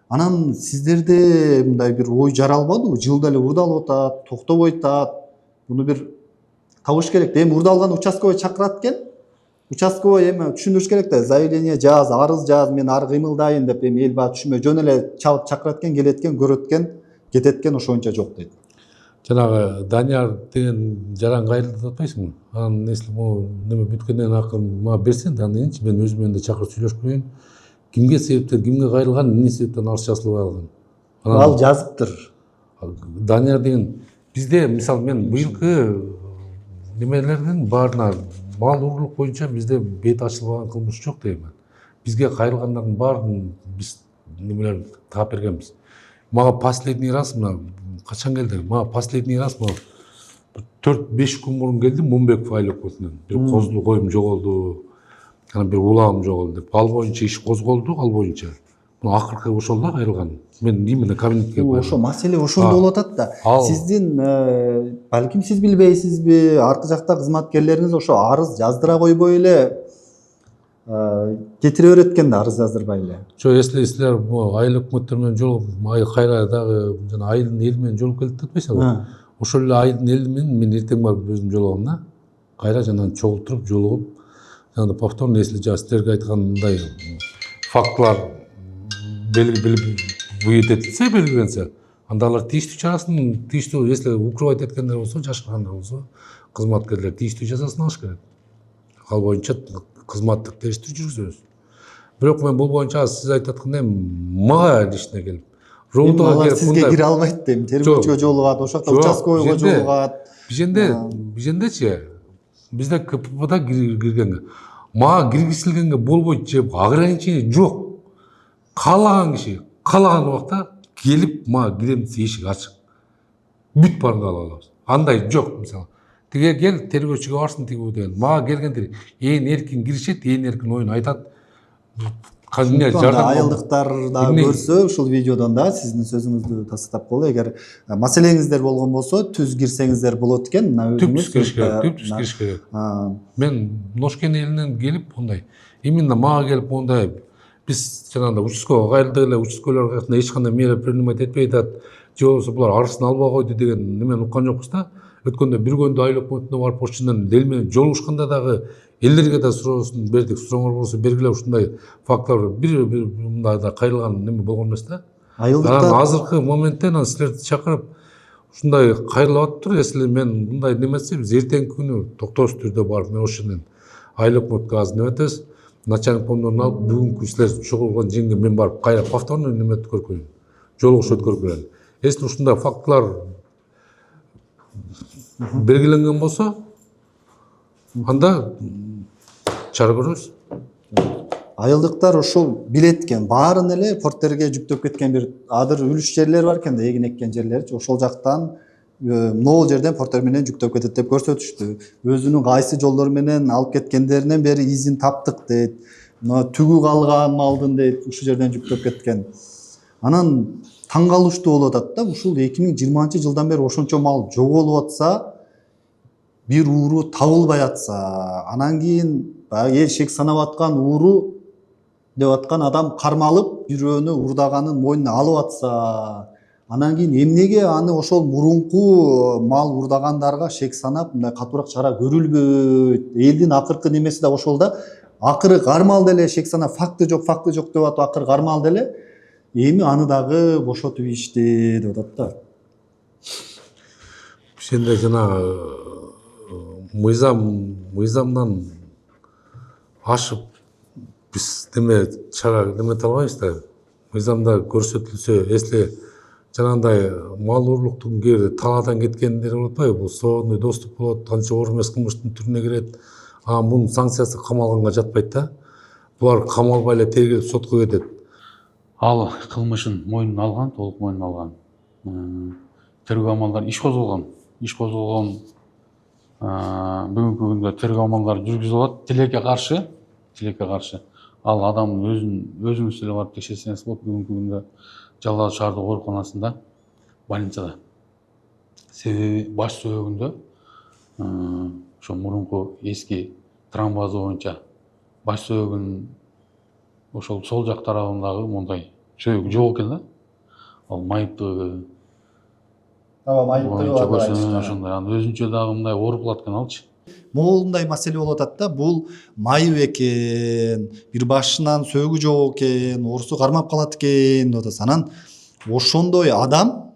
C: Анан сиздерде мындай бир ой жаралбадыбы? Жылда эле урдалып атат, токтобой атат. Буну бир табыш керек. Эми урдалган участковый чакырат экен. Участковый эми түшүндүрүш керек да, заявление жаз, арыз жаз, мен ары кыймылдайын деп эми эл баа түшүнбөй жөн эле чалып чакырат экен, келет экен, көрөт экен, кетет экен, ошончо жок дейт.
N: Жанагы Данияр деген жаран кайрылды деп атпайсыңбы? Анын если могу неме бүткөндөн акын мага берсең да, андан кийинчи мен өзүм менен да чакырып сүйлөшүп коеюн. Кимге себептен, кимге кайрылган, эмне себептен арыз жазылып алган?
C: Ал жазыптыр.
N: Данияр деген бизде мисалы мен быйылкы немелердин баарына мал урурлук боюнча бизде бет ачылбаган кылмыш жок дейм. Бизге кайрылгандардын баарын биз немелер таап бергенбиз. Мага последний раз мына качан келди? Мага последний раз мына 4-5 күн мурун келди Мумбеков айыл өкмөтүнөн. Бир козулуу коюм жоголду, анан бир улагым жоголду деп. Ал боюнча иш козголду, ал боюнча. Акыркы ошол да кайрылган. Мен именно кабинетке бардым.
C: Ошо маселе ошондо болуп атат да. Сиздин балким сиз билбейсизби, аркы жакта кызматкерлериңиз ошо арыз жаздыра койбой эле кетире берет экен да, арыз жаздырбай эле.
N: Жо, если силер айыл өкмөттөр менен жолугуп, кайра дагы жана айылдын эли менен жолугуп келдик деп атпайсыңбы? Ошол эле айылдын эли менен мен эртең барып өзүм жолугам да. Кайра жанагы чогултуруп, жолугуп, жана повторно если силерге айткандай фактылар этилсе, белгиленсе, анда алар тийиштүү чарасын, тийиштүү, если укрывать эткендер болсо, жашыргандыр болсо, кызматкерлер тийиштүү жазасын алыш керек. Ал боюнча кызматтык териштирүү жүргүзөбүз. Бирок мен бул боюнча сиз айтып аткандай мага лично келип,
C: алар сизге кире албайт дейм, тергөөчүгө жолугат, ошокто участковыйго жолугат.
N: Бизендечи, бизде КППда киргенге, мага киргизилгенге болбойт же ограничение жок. Каалаган киши, каалаган убакта келип мага кирем десе эшик ачык. Бүт баарын ала алабыз. Андай жок мисалы. Тиге кел тергөөчүгө барсын тиги деген. Мага келгендер ээн эркин киришет, ээн эркин оюн айтат.
C: Айылдыктар да көрсө ушул видеодон да сиздин сөзүңүздү тастап коелу. Эгер маселеңиздер болгон болсо түз кирсеңиздер болот экен.
N: Түз кириш керек. Мен Ношкен элинен келип ондай, именно мага келип ондай биз жанагындай участкага кайрылдык эле, участкаларга эч кандай мера принимать этпей атат, же болбосо булар арызын албай койду деген немени уккан жокпуз да. Өткөндө бир күндө айыл өкмөтүнө барып ошондон эл менен жолугушканда дагы элдерге да суроосын бердик. Сурооңор болсо бергиле, ушундай фактылар бир мындай да кайрылган неме болгон эмес да. Анан азыркы моментте силерди чакырып ушундай кайрылып атыптыр. Если мен мындай немесе биз эртеңки күнү токтоосуз түрдө барып мен ошонун айыл өкмөткө азыр неме этебиз. Начальник помдорун алып бүгүнкү силер чогулган жеңге мен барып кайра повторно неме өткөрүп коеюн. Жолугуш өткөрүп берели. Если ушундай фактылар белгиленген болсо, анда чара көрөбүз.
C: Айылдыктар ошол билет экен, баарын эле порттерге жүктөп кеткен бир адыр үлүш жерлер бар экен да, эгин эккен жерлерчи, ошол жактан могул жерден порттер менен жүктөп кетет деп көрсөтүштү. Өзүнүн кайсы жолдор менен алып кеткендеринен бери изин таптык дейт. Түгү калган малдын дейт, ушул жерден жүктөп кеткен. Анан таң калыштуу болуп атат да, ушул 2020-жылдан бери ошончо мал жоголуп атса, бир ууру табылбай атса, анан кийин баягы эл шек санап аткан ууру деп аткан адам кармалып, бирөөнү урдаганын мойнуна алып атса, анан кийин эмнеге аны ошол мурунку мал урдагандарга шек санап мындай катуураак чара көрүлбөйт? Элдин акыркы немеси да ошол да. Акыры кармалды эле шек санап, факты жок деп атып, акыры кармалды эле. Эми аны дагы бошотуп ишти деп атат да.
N: Бизде жанагы мыйзамдан ашып биз неме чара неме албайбыз да. Мыйзамда көрсөтүлсө, если жанагындай мал урурлуктун талаадан кеткендер болуп атпайбы, бул свободный доступ болот, канча оор эмес кылмыштын түрүнө кирет. Мунун санкциясы камалганга жатпайт да. Булар камалбай эле тергелип сотко кетет.
O: Ал кылмышын мойнуна алган, толук мойнуна алган. Тергөө амалдары иш козголгон. Бүгүнкү күндө тергөө амалдары жүргүзүлүп атат. Тилекке каршы. Ал адамдын өзүңүз эле барып текшерсеңиз болот. Бүгүнкү күндө Жалал Абад шаардык ооруканасында, больницада. Себеби баш сөөгүндө ошо мурунку эски травмбаза боюнча баш сөөгүнүн ошол сол жак тарабындагы мондай сөөгү жок экен да. Ал майыптуу
C: ооба майып
O: боюнча
C: коюп
O: көрсөң ошондой анан өзүнчө дагы мындай ооруп калат экен алчы.
C: Моулундай маселе болуп атат да, бул майып экен, бир башынан сөөгү жок экен, оорусу кармап калат экен деп атасыз. Анан ошондой адам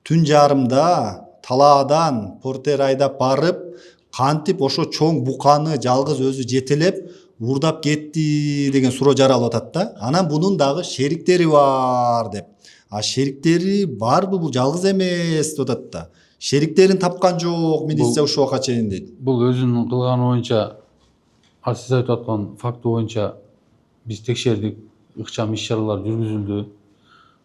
C: түн жарымда талаадан портер айдап барып, кантип ошо чоң буканы жалгыз өзү жетелеп урдап кетти деген суроо жаралып атат да. Анан бунун дагы шериктери бар деп. А шериктери барбы, бул жалгыз эмес деп атат да. Шериктерин тапкан жок милиция ушул убакка чейин дейт.
O: Бул өзүнүн кылганы боюнча, сиз айтып аткан факты боюнча биз текшердик, ыкчам иш-чаралар жүргүзүлдү.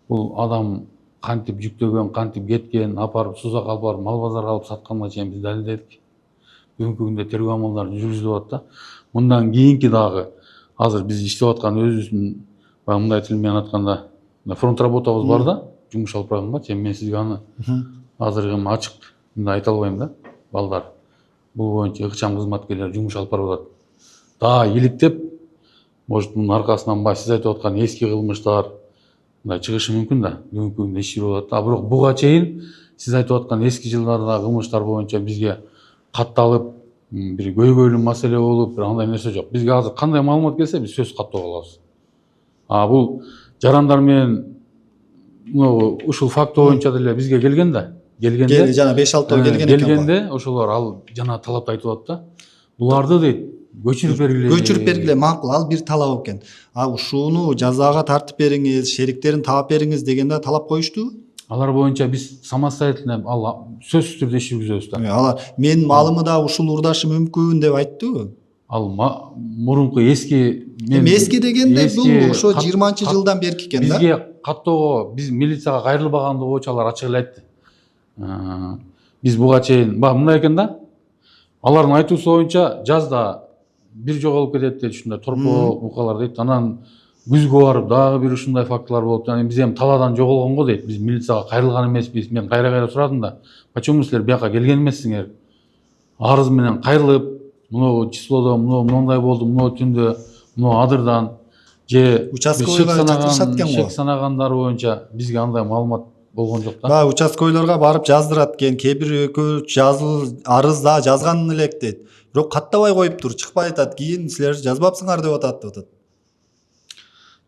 O: Бул адам кантип жүктөгөн, кантип кеткен, апарып сузак алып барып мал базарга алып сатканга чейин биз далилдедик. Бүгүнкү күндө тергөө амалдары жүргүзүлүп атат да. Мындан кийинки дагы азыр биз иштеп аткан өзүбүздүн баягы мындай тил менен айтканда фронт работабыз бар да, жумуш алып барганга чейин мен сизге аны азыр эми ачык мындай айта албайм да. Балдар бул боюнча ыкчам кызматкерлер жумуш алып барып атат. Дагы иликтеп, может мунун аркасынан баягы сиз айтып аткан эски кылмыштар мындай чыгышы мүмкүн да. Бүгүнкү күндө иш жүрүп атат. А бирок буга чейин сиз айтып аткан эски жылдардагы кылмыштар боюнча бизге катталып бир көйгөйлүү маселе болуп, бир андай нерсе жок. Бизге азыр кандай маалымат келсе биз сөз каттап алабыз. А бул жарандар менен ушул факт боюнча деле бизге келген да. Келгенде
C: жана 5-6 келген экен.
O: Келгенде ошолор ал жана талапты айтып атат да. Буларды дейт көчүрүп бергиле.
C: Көчүрүп бергиле, макул, ал бир талап экен. А ушуну жазага тартып бериңиз, шериктерин таап бериңиз дегенде талап коюшту.
O: Алар боюнча биз самостоятельно сөзсүз түрдө иш жүргүзөбүз да.
C: Алар менин малымы да ушул урдашы мүмкүн деп айттыбы?
O: Ал мурунку эски
C: эски дегенде бул ошо 20-жылдан берки экен да.
O: Бизге каттоого биз милицияга кайрылбагандыгы боюнча алар ачык эле айтты. Биз буга чейин мындай экен да. Алардын айтуусу боюнча жазда бир жоголуп кетет дейт, ушундай торпок букалар дейт. Анан күзгө барып дагы бир ушундай фактылар болуп, биз эми талаадан жоголгонго дейт. Биз милицияга кайрылган эмеспиз. Мен кайра сурадым да. Почему силер бияка келген эмессиңер? Арыз менен кайрылып, мынау числодо, мындай болду, мынау түндө, мынау адырдан же
C: участковыйга чакырышат экен го.
O: Шек санагандар боюнча бизге андай маалымат болгон жок да.
C: Баягы участковыйларга барып жаздырат экен, кээ бир экөө арыз да жазган элек дейт. Бирок каттабай коюптур, чыкпай атат. Кийин силер жазбапсыңар деп атат.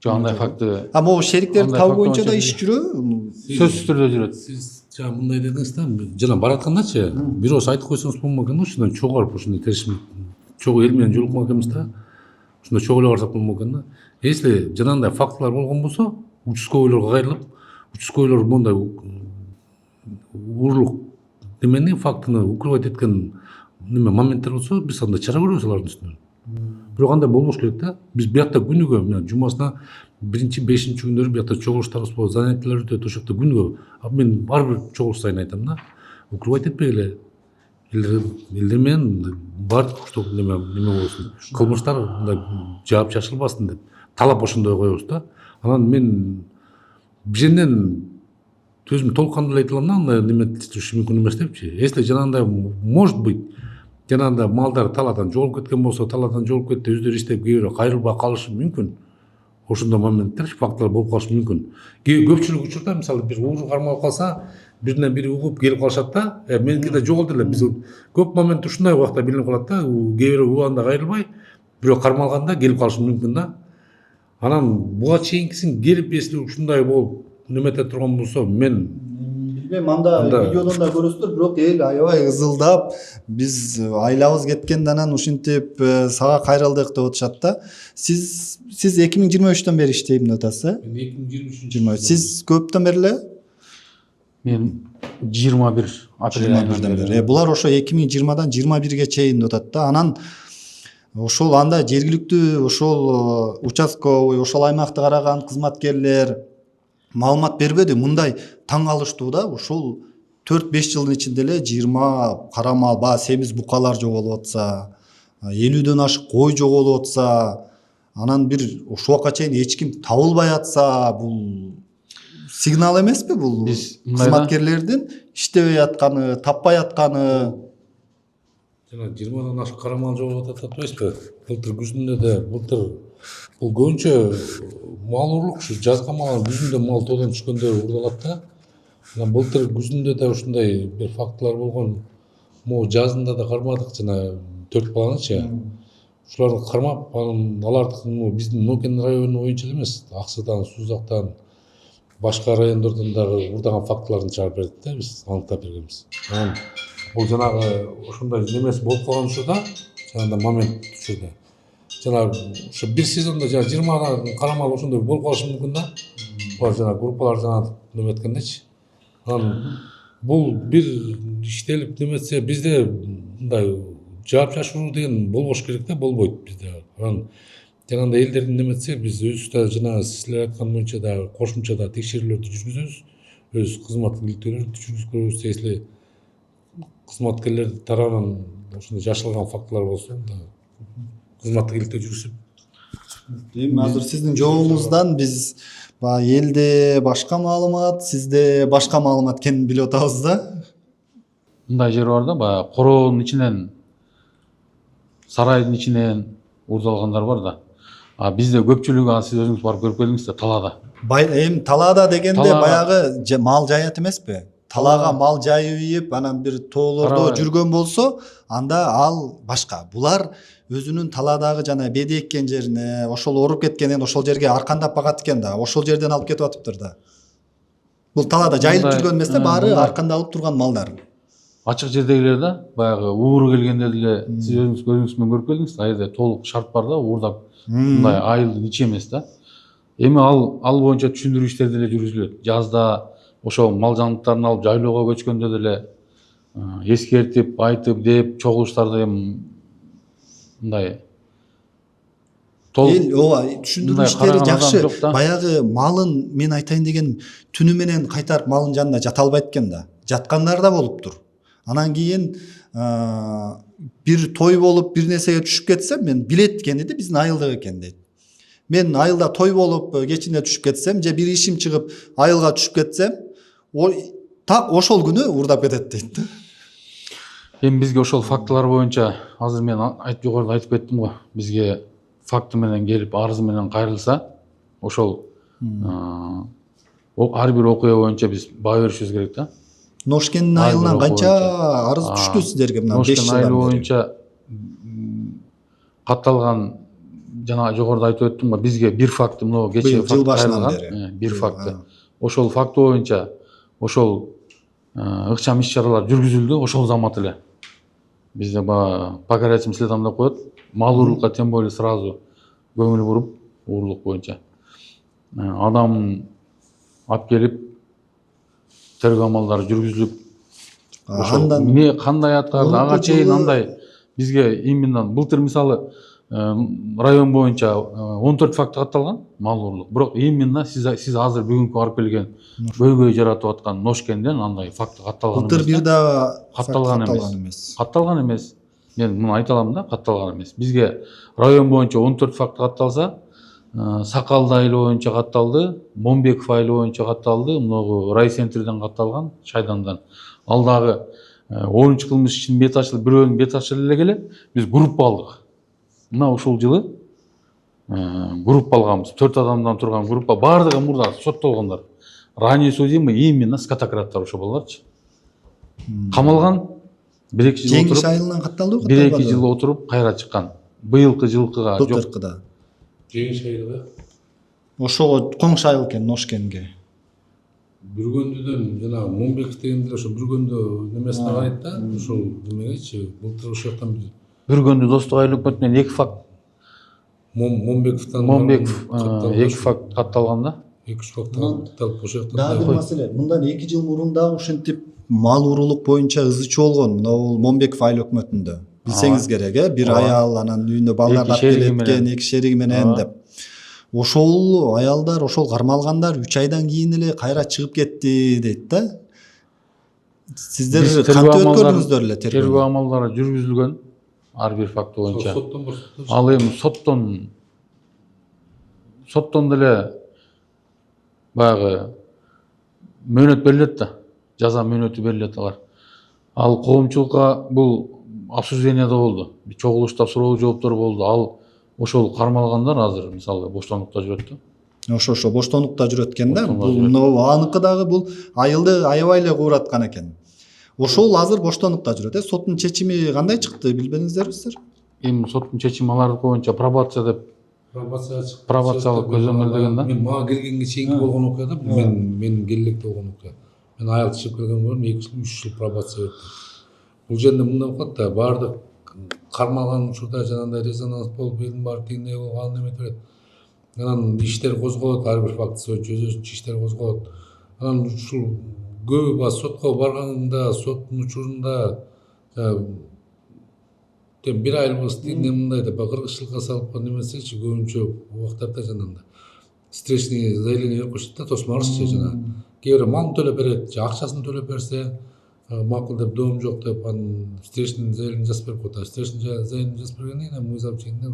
O: Жок, андай факты.
C: А могу шериктерди табуу боюнча да иш жүрөбү?
O: Сөзсүз түрдө жүрөт.
N: Сиз жана мындай дедиңиз да, жана бараткандачы, бирөөсү айтып койсоңуз болмок экен, ушундан чогулуп ушундай теришим чогуу эл менен жолукмак эмес да. Ушундай чогуу эле барсак болмок экен да. Если жанагындай фактылар болгон болсо, участковыйларга кайрылып, участковыйлар мондай урлук немени фактыны укрывать эткен моменттер болсо, биз андай чара көрөбүз алардын үстүнөн. Бирок андай болбош керек да. Биз биякта күнүгө жумасына 1-5 күндөрү биякта чогулуштарыбыз болот, занятиялар өтөт, ошокто күнүгө. Мен бар бир чогулуш сайын айтам да. Укрывать этпегиле. Элдер менен бардык что неме болсун. Кылмыштар мындай жаап чачылбасын деп талап ошондой коебуз да. Анан мен биринен өзүм толкандуу эле айта алам да, андай неме түшүш мүмкүн эмес депчи. Если жанагындай может быть жанагындай малдар талаадан жоголуп кеткен болсо, талаадан жоголуп кетти, өздөрү иштеп кээ бирөө кайрылбай калышы мүмкүн. Ошондой моменттер, фактылар болуп калышы мүмкүн. Көпчүлүк учурда мисалы бир ууру кармалып калса, биринен бири угуп келип калышат да. Меники да жоголду эле. Биз көп момент ушундай убакта билинип калат да. Кээ бирөө убагында кайрылбай, бирөө кармалганда келип калышы мүмкүн да. Анан буга чейинкисин келип если ушундай болуп немете турган болсо, мен
C: билбейм, анда видеодон да көрөсүздөр, бирок эл аябай ызылдап, биз айлабыз кеткенде анан ушинтип сага кайрылдык деп атышат да. Сиз 2023-төн бери иштейм деп атасыз, э? 2023. Сиз көптөн бери эле?
O: Мен 21
C: апрелден бери. Булар ошо 2020-дан 21-ге чейин деп атат да. Анан ошол анда жергиликтүү ошол участковый, ошол аймакты караган кызматкерлер маалымат бербеди. Мындай таң калыштуу да, ушул 4-5 жылдын ичинде эле 20 карамал, семиз букалар жоголуп атса, 50дөн ашык кой жоголуп атса, анан бир ошол убакка чейин эч ким табылбай атса, бул сигнал эмеспи бул? Кызматкерлердин иштебей атканы, таппай атканы.
N: Жана 20дан ашык карамал жоголуп атат атпайсызбы? Былтыр күзүндө да, былтыр бул көбүнчө мал урлук, ушу жазга мал күзүндө мал тоодон түшкөндө урдалат да. Былтыр күзүндө да ушундай бир фактылар болгон. Могу жазында да кармадык жана 4 баланычы. Ушуларды кармап, аларды биздин Нокен району боюнча эмес, Аксыдан, Сузактан, башка райондордон дагы урдаган фактыларын чыгарып бердик да биз, аныктап бергенбиз. Бул жанагы ошондой немеси болуп калган учурда, жанагындай момент учурда. Жанагы ушу бир сезондо жана 20 карамал ошондой болуп калышы мүмкүн да. Булар жанагы группалар жанагы неметкендечи. Бул бир иштелип неметсе бизде мындай жаап-жашыруу деген болбош керек да, болбойт бизде. Жанагындай элдердин неметсе биз өзүбүз да жана силер айткан боюнча да кошумча да текшерүүлөрдү жүргүзөбүз. Өз кызматкерликтерди жүргүзүп, если кызматкерлер тарабынан ошондой жашылган фактылар болсо, кызматкерликте жүргүзүп.
C: Эми азыр сиздин жообуңуздан биз элде башка маалымат, сизде башка маалымат экенин билип атабыз да.
O: Мындай жер бар да, баягы короонун ичинен, сарайдын ичинен урдалгандар бар да. Бизде көпчүлүгү сиз өзүңүз барып көрүп келдиңиз да, талаада.
C: Эми талаада дегенде баягы мал жаят эмеспи? Талаага мал жайып, анан бир тоолордо жүргөн болсо, анда ал башка. Булар өзүнүн таладагы жана беди эккен жерине, ошол ооруп кеткенин ошол жерге аркандап багат экен да, ошол жерден алып кетип атыптыр да. Бул талаада жайылып жүргөн эмес да, баары аркандалып турган малдар.
O: Ачык жердегилер да, баягы ууру келгенде деле сиз өзүңүз көзүңүз менен көрүп келдиңиз да, айда толук шарт бар да, уурдап мындай айылдын ичи эмес да. Эми ал боюнча түшүндүрүү иштери деле жүргүзүлөт. Жазда ошол мал жаныбарларын алып жайлоого көчкөндө деле эскертип, айтып, деп чогулуштарды мындай
C: ооба, түшүндүрүү иштери жакшы. Баягы малын мен айтайын дегеним, түнү менен кайтарып малын жанына жата албайт экен да. Жаткандар да болуптур. Анан кийин бир той болуп бир нерсеге түшүп кетсем, мен билет экен дейт, биздин айылдык экен дейт. Мен айылда той болуп кечинде түшүп кетсем, же бир ишим чыгып айылга түшүп кетсем, так ошол күнү уурдап кетет дейт да.
O: Эми бизге ошол фактылар боюнча азыр мен жогоруда айтып кеттим го. Бизге факты менен келип, арызы менен кайрылса, ошол ар бир окуя боюнча биз баа беришибиз керек да.
C: Ношкендин айылынан канча арыз түштү сиздерге мына 5 жылдан бери?
O: Ношкен айылы боюнча катталган, жана жогоруда айтып өттүм го, бизге бир факты мына кечээ
C: жыл башынан бери.
O: Бир факты. Ошол факты боюнча ошол ыкчам иш-чаралар жүргүзүлдү, ошол замат эле. Бизде по горячим следам деп коет. Мал уурулукка тем более сразу көңүл буруп, уурулук боюнча. Адам алып келип тергөө амалдары жүргүзүлүп, эмне кандай аткарды, ага чейин андай бизге именно былтыр мисалы район боюнча 14 факты катталган мал уурулук. Бирок именно сиз азыр бүгүнкү барып келген көйгөй жаратып аткан Ношкенден андай факты катталган эмес.
C: Былтыр бир да катталган эмес.
O: Катталган эмес. Мен муну айта алам да, катталган эмес. Бизге район боюнча 14 факты катталса, Сакалды айылы боюнча катталды, Момбеков айылы боюнча катталды, могу райцентрден катталган, Шайдандан. Ал дагы 10 кылмыш ишин бет ачылып, бирөөнүн бет ачылып эле келе, биз группа алдык. Мына ушул жылы группа алганбыз. 4 адамдан турган группа, бардыгы мурда соттолгондар. Ранее судимый именно скотократтар ошо баларчы. Камалган 1-2 жыл отуруп.
C: Жеңиш айылынан катталды го?
O: 1-2 жыл отуруп кайра чыккан. Быйылкы жылкыга жок.
C: Былтыркыда.
N: Жеңиш айылы.
C: Ошого коңшу айыл экен Ношкенге.
N: Бүргөндүдөн жана Момбеков дегенде ошо бүргөндө немесине карайт да, ошол немегечи, былтыр ошол жактан
O: Бүргөндү достук айыл өкмөтүнөн 2 факт.
N: Момбековдон
O: 2 факт катталган да.
N: 2 факт катталып ошол жактан.
C: Дагы бир маселе, мындан 2 жыл мурун дагы ушинтип мал уурулук боюнча ызы чуу болгон, мына бул Момбеков айыл өкмөтүндө. Билсеңиз керек, бир аял анан үйүндө балдар алып келеткен, 2 шериги менен деп. Ошол аялдар, ошол кармалгандар 3 айдан кийин эле кайра чыгып кетти дейт да. Сиздер кантип өткөрдүңүздөр эле
O: тергөө амалдары жүргүзүлгөн ар бир факт боюнча. Ал эми соттон деле баягы мөөнөт берилет да. Жаза мөөнөтү берилет алар. Ал коомчулукка бул обсужденияда болду. Чогулушта суроо жооптор болду. Ал ошол кармалгандар азыр мисалы боштондукта жүрөт да.
C: ошо боштондукта жүрөт экен да.
J: Боштондукта
C: Бул
J: жүрөт.
C: мына аныкы дагы бул айылды аябай эле куураткан экен. Ошол азыр боштондукта жүрөт. Соттун чечими кандай чыкты билбедиңиздерби сиздер?
J: Эми соттун чечими алардыкы боюнча пробация деп пробациялык көзөмөлдөгөн да.
N: Мен мага келгенге чейинки болгон окуяда мен келелекте болгон окуя. Мен айыл чыгып келген болом 2-3 жыл пробация өттүм. Бул жерде мындай болот да, баардык кармалган учурда жанагындай резонанс болуп, элдин баары тигиндей болгон эме берет. Анан иштер козголот, ар бир фактысы боюнча өзүнчө иштер козголот. Анан ушул көбү баягы сотко барганда, соттун учурунда бир айыл болсо тигиндей мындай деп кыргызчылыкка салып немесечи көбүнчө убактарда жанагындай встречный заявление берип коюшат да, тосмалычы жанагы. Кээ бирөө малын төлөп берет, же акчасын төлөп берсе, макул деп доом жок деп анан встречный заявление жазып берип коет. Встречный заявление жазып бергенден кийин мыйзам чегинде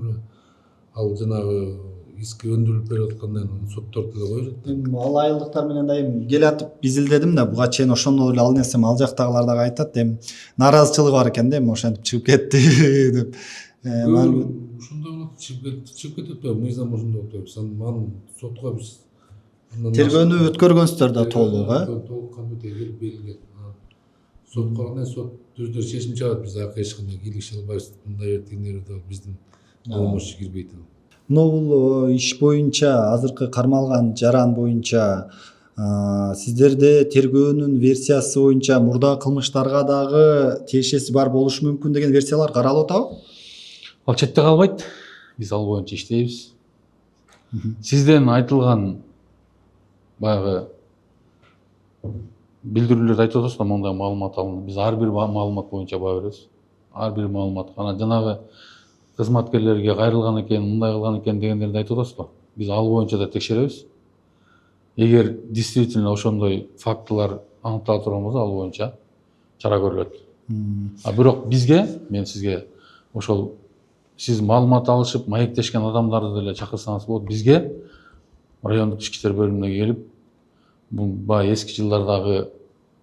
N: ал жанагы иски өндүрүлүп берип аткандан соттор деле кое берет.
C: Ал айылдыктар менен дайым келатып изилдедим да, буга чейин ошондо эле ал нерсем ал жактагылар дагы айтат, эми нааразычылыгы бар экен да, эми ошентип чыгып кетти деп.
N: Ушундай болот, чыгып кетет да, мыйзам ошондой болуп атат. Анан сотко биз
C: тергөөнү өткөргөнсүздөр да толук,
N: толук кандайда келип берилген. Сотко кандай сот өздөрү чечим чыгат, биз ага эч кандай кийлигише албайбыз. Мындай эртеңдер деп биздин колумузча кирбейт.
C: Бул иш боюнча азыркы кармалган жаран боюнча сиздерде тергөөнүн версиясы боюнча мурда кылмыштарга дагы тиешеси бар болушу мүмкүн деген версиялар каралып атабы?
J: Ал четте калбайт. Биз ал боюнча иштейбиз. Сизден айтылган баягы билдирүүлөрдү айтып атасыз да, мондай маалымат алынды. Биз ар бир маалымат боюнча баа беребиз. Ар бир маалымат. Анан жанагы кызматкерлерге кайрылган экен, мындай кылган экен дегендерди айтып атасыз го. Биз ал боюнча да текшеребиз. Эгер действительно ошондой фактылар аныктала турган болсо, ал боюнча чара көрүлөт. Бирок бизге, мен сизге ошол сиз маалымат алышып, маектешкен адамдарды деле чакырсаңыз болот. Бизге райондук ички иштер бөлүмүнө келип, бул баягы эски жылдардагы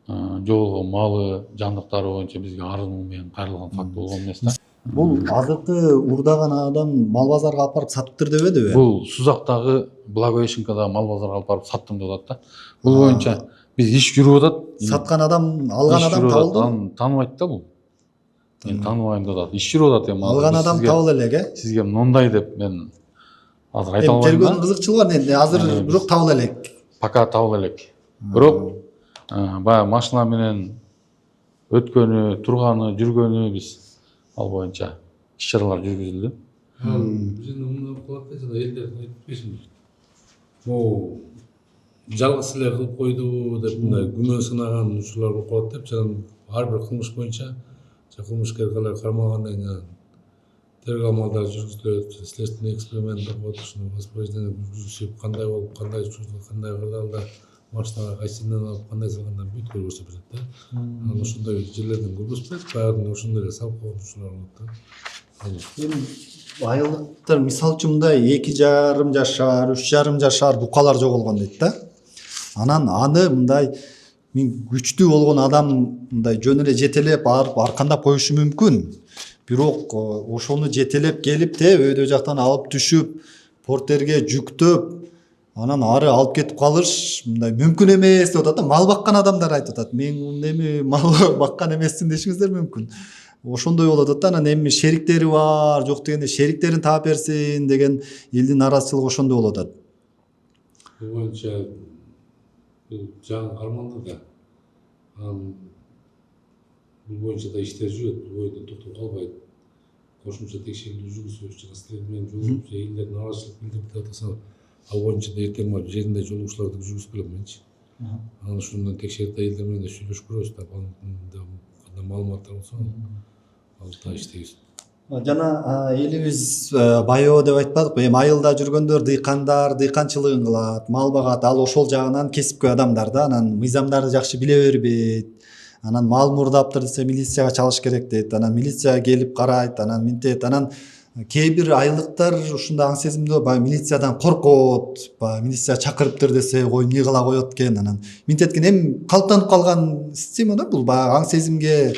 J: жоголгон малы, жандыктары боюнча бизге арыз менен кайрылган факт болгон эмес да.
C: Бул азыркы урдаган адам мал базарга алып барып сатыптыр дебедиби?
J: Бул Сузактагы Благовещенкадагы мал базарга алып барып саттым деп атат да. Бул боюнча биз иш жүрүп атат.
C: Саткан адам, алган адам табылды?
J: Тааныбайт да бул. Мен тааныбайм деп атат. Иш жүрүп атат эми.
C: Алган адам табылды элек,
J: Сизге мындай деп мен азыр айта албайм.
C: Тергөөнүн кызыкчылыгы бар, азыр бирок табыла элек.
J: Пока табыла элек. Бирок баягы машина менен өткөнү, турганы, жүргөнү биз ал боюнча иш-чаралар жүргүзүлдү.
N: Биздин мындай кылат да, жана элдер айтпайсыңбы? Могу жалгыз эле кылып койду деп мындай күмөн сынаган учурлар болуп калат деп, жана ар бир кылмыш боюнча кылмышкер калай кармалгандан кийин тергөө амалдары жүргүзүлөт, следственный эксперимент деп коет, ушуну воспроизведение жүргүзүп, кандай болуп, кандай учурда, кандай кырдаалда машинага кайсынан алып, кандай салгандан бүт көрсөтүп берет да. Анан ошондой жерлерден көргөзбөйт, баарын ошондой эле салып койгон учурлар болот да.
C: Эми айылдыктар мисалы үчүн мындай 2,5 жашар, 3,5 жашар букалар жоголгон дейт да. Анан аны мындай күчтүү болгон адам мындай жөн эле жетелеп барып аркандап коюшу мүмкүн. Бирок ошону жетелеп келип өйдө жактан алып түшүп, портерге жүктөп, анан ары алып кетип калыш мындай мүмкүн эмес деп атат да. Мал баккан адамдар айтып атат. Мен эми мал баккан эмесмин дешиңиздер мүмкүн. Ошондой болуп атат да. Анан эми шериктери бар, жок дегенде шериктерин таап берсин деген элдин наразычылыгы ошондой болуп атат.
N: Бул боюнча жаңы кармалды да. Бул боюнча да иштер жүрөт, бул боюнча токтоп калбайт. Кошумча текшерүү жүргүзүп, следствиемен жолугуп, элдер наразычылык билдирип деп атса, ал боюнча да эртең барып жеринде жолугушууларды жүргүзүп келем менчи. Анан ушундан текшерип элдер менен да сүйлөшүп көрөбүз да, кандай маалыматтар болсо алып иштейбиз.
C: Жана элибиз байоо деп айтпадыкпы, эми айылда жүргөндөр дыйкандар, дыйканчылыгын кылат, мал багат, ал ошол жагынан кесипкөй адамдар да, анан мыйзамдарды жакшы биле бербейт. Анан мал мурдаптыр десе милицияга чалыш керек дейт. Анан милиция келип карайт, анан минтет. Анан кээ бир айылдыктар ушундай аң сезимдүү, баягы милициядан коркот, баягы милиция чакырыптыр десе, ой эмне кыла коет экен, анан минтеткен эми калыптанып калган система да бул, баягы аң сезимге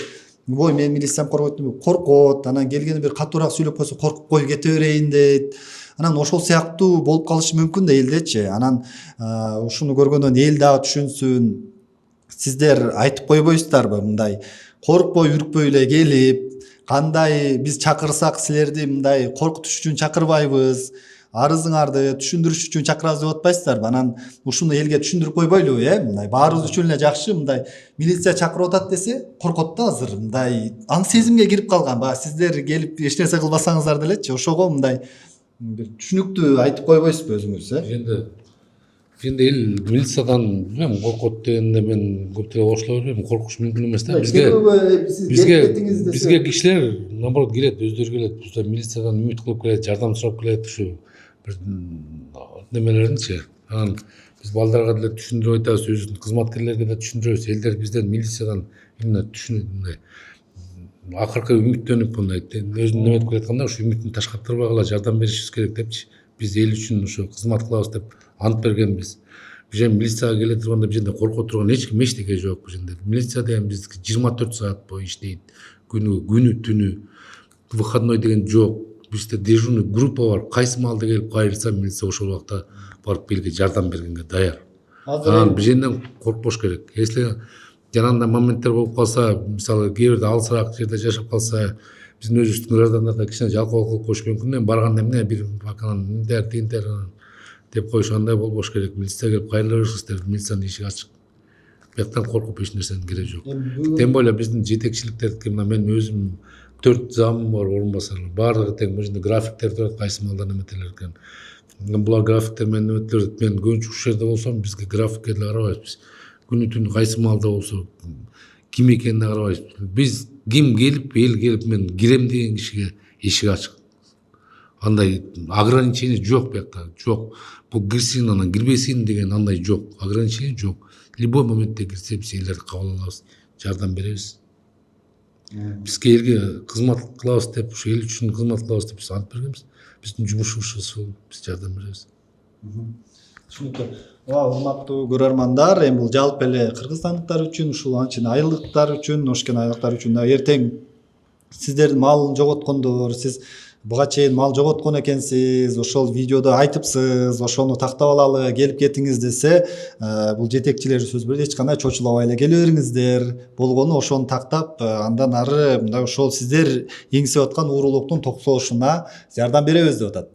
C: ой мен милициям коркот, анан келгени бир катуураак сүйлөп койсо коркуп коюп кете берейин дейт. Анан ошол сыяктуу болуп калышы мүмкүн да элдечи. Анан ушуну көргөндөн эл дагы түшүнсүн. Сиздер айтып койбойсуздарбы мындай коркпой үркпөй эле келип, кандай биз чакырсак силерди мындай коркутуш үчүн чакырбайбыз, арызыңарды түшүндүрүш үчүн чакырабыз деп атпайсыздарбы? Анан ушуну элге түшүндүрүп койбойлубу, мындай баарыбыз үчүн эле жакшы, мындай милиция чакырып атат десе коркот да азыр, мындай аң сезимге кирип калган. Баягы сиздер келип эч нерсе кылбасаңыздар делечи, ошого мындай бир түшүнүктүү айтып койбойсузбу өзүңүз,
N: Енді ел милициядан білмеймін қорқот дегенде мен көптеген ошоло бербеймін, коркуш мүмкүн эмес да. Бизге кишилер наоборот келет, өздөрү келет, милициядан үмүт кылып келет, жардам сурап келет, ушу бир немелеринчи. Анан биз балдарга деле түшүндүрүп айтабыз, өзүбүздүн кызматкерлерге да түшүндүрөбүз. Элдер бизден милициядан именно түшүнүп акыркы үмүттөнүп мындай өзүн неметип келатканда ушу үмүтүн ташкартырбагыла жардам беришибиз керек депчи. Биз эл үчүн ушу кызмат кылабыз деп ант бергенбиз. Бул жерде милицияга келе турганда бул жерде корко турган эч ким эчтеке жок. Бул жерде милиция деген биздики 24 саат бою иштейт. Күнү түнү выходной деген жок. Бизде дежурный группа бар. Кайсы маалда келип кайрылса милиция ошол убакта барып элге жардам бергенге даяр. Анан бул жерден коркпош керек. Если жанагындай моменттер болуп калса, мисалы кээ бирде алысыраак жерде жашап калса, биздин өзүбүздүн граждандарда кичине жалкоолук кылып коюш мүмкүн. Барганда эмне бир баканан мынтер тигинтер деп коюш, андай болбош керек. Милиция келип кайрыла берсиңиздер, милициянын эшиги ачык. Бияктан коркуп эч нерсенин кереги жок. Тем более биздин жетекчиликтердики мына мен өзүм 4 замым бар, орун басарлар. Баардыгы тең, бул жерде графиктер турат, кайсы маалда неметелер экен. Булар графиктер менен неметелер, мен көбүнчө ушул жерде болсом, бизге графикке деле карабайбыз. Күнү түнү кайсы маалда болсо, ким экенине карабайбыз. Биз ким келип, эл келип мен кирем деген кишиге эшик ачык. Андай ограничение жок биякта, жок. Бул кирсин, анан кирбесин деген андай жок. Ограничение жок. Любой моментте кирсе биз элдерди кабыл алабыз, жардам беребиз. Бизге элге кызмат кылабыз деп, ушу эл үчүн кызмат кылабыз деп биз ант бергенбиз. Биздин жумушубуз ушул, биз жардам беребиз.
C: Түшүнүктүү. Урматтуу көрөрмандар, эми бул жалпы эле кыргызстандыктар үчүн, ушул анчын айлыктар үчүн, ношкен айлыктар үчүн да эртең сиздердин малын жоготкондор, сиз буга чейин мал жоготкон экенсиз, ошол видеодо айтыпсыз, ошону тактап алалы, келип кетиңиз десе, бул жетекчилер сөз берди, эч кандай чочулабай эле келе бериңиздер. Болгону ошону тактап, андан ары мындай ошол сиздер эңсеп аткан уурулуктун токсолушуна жардам беребиз деп атат.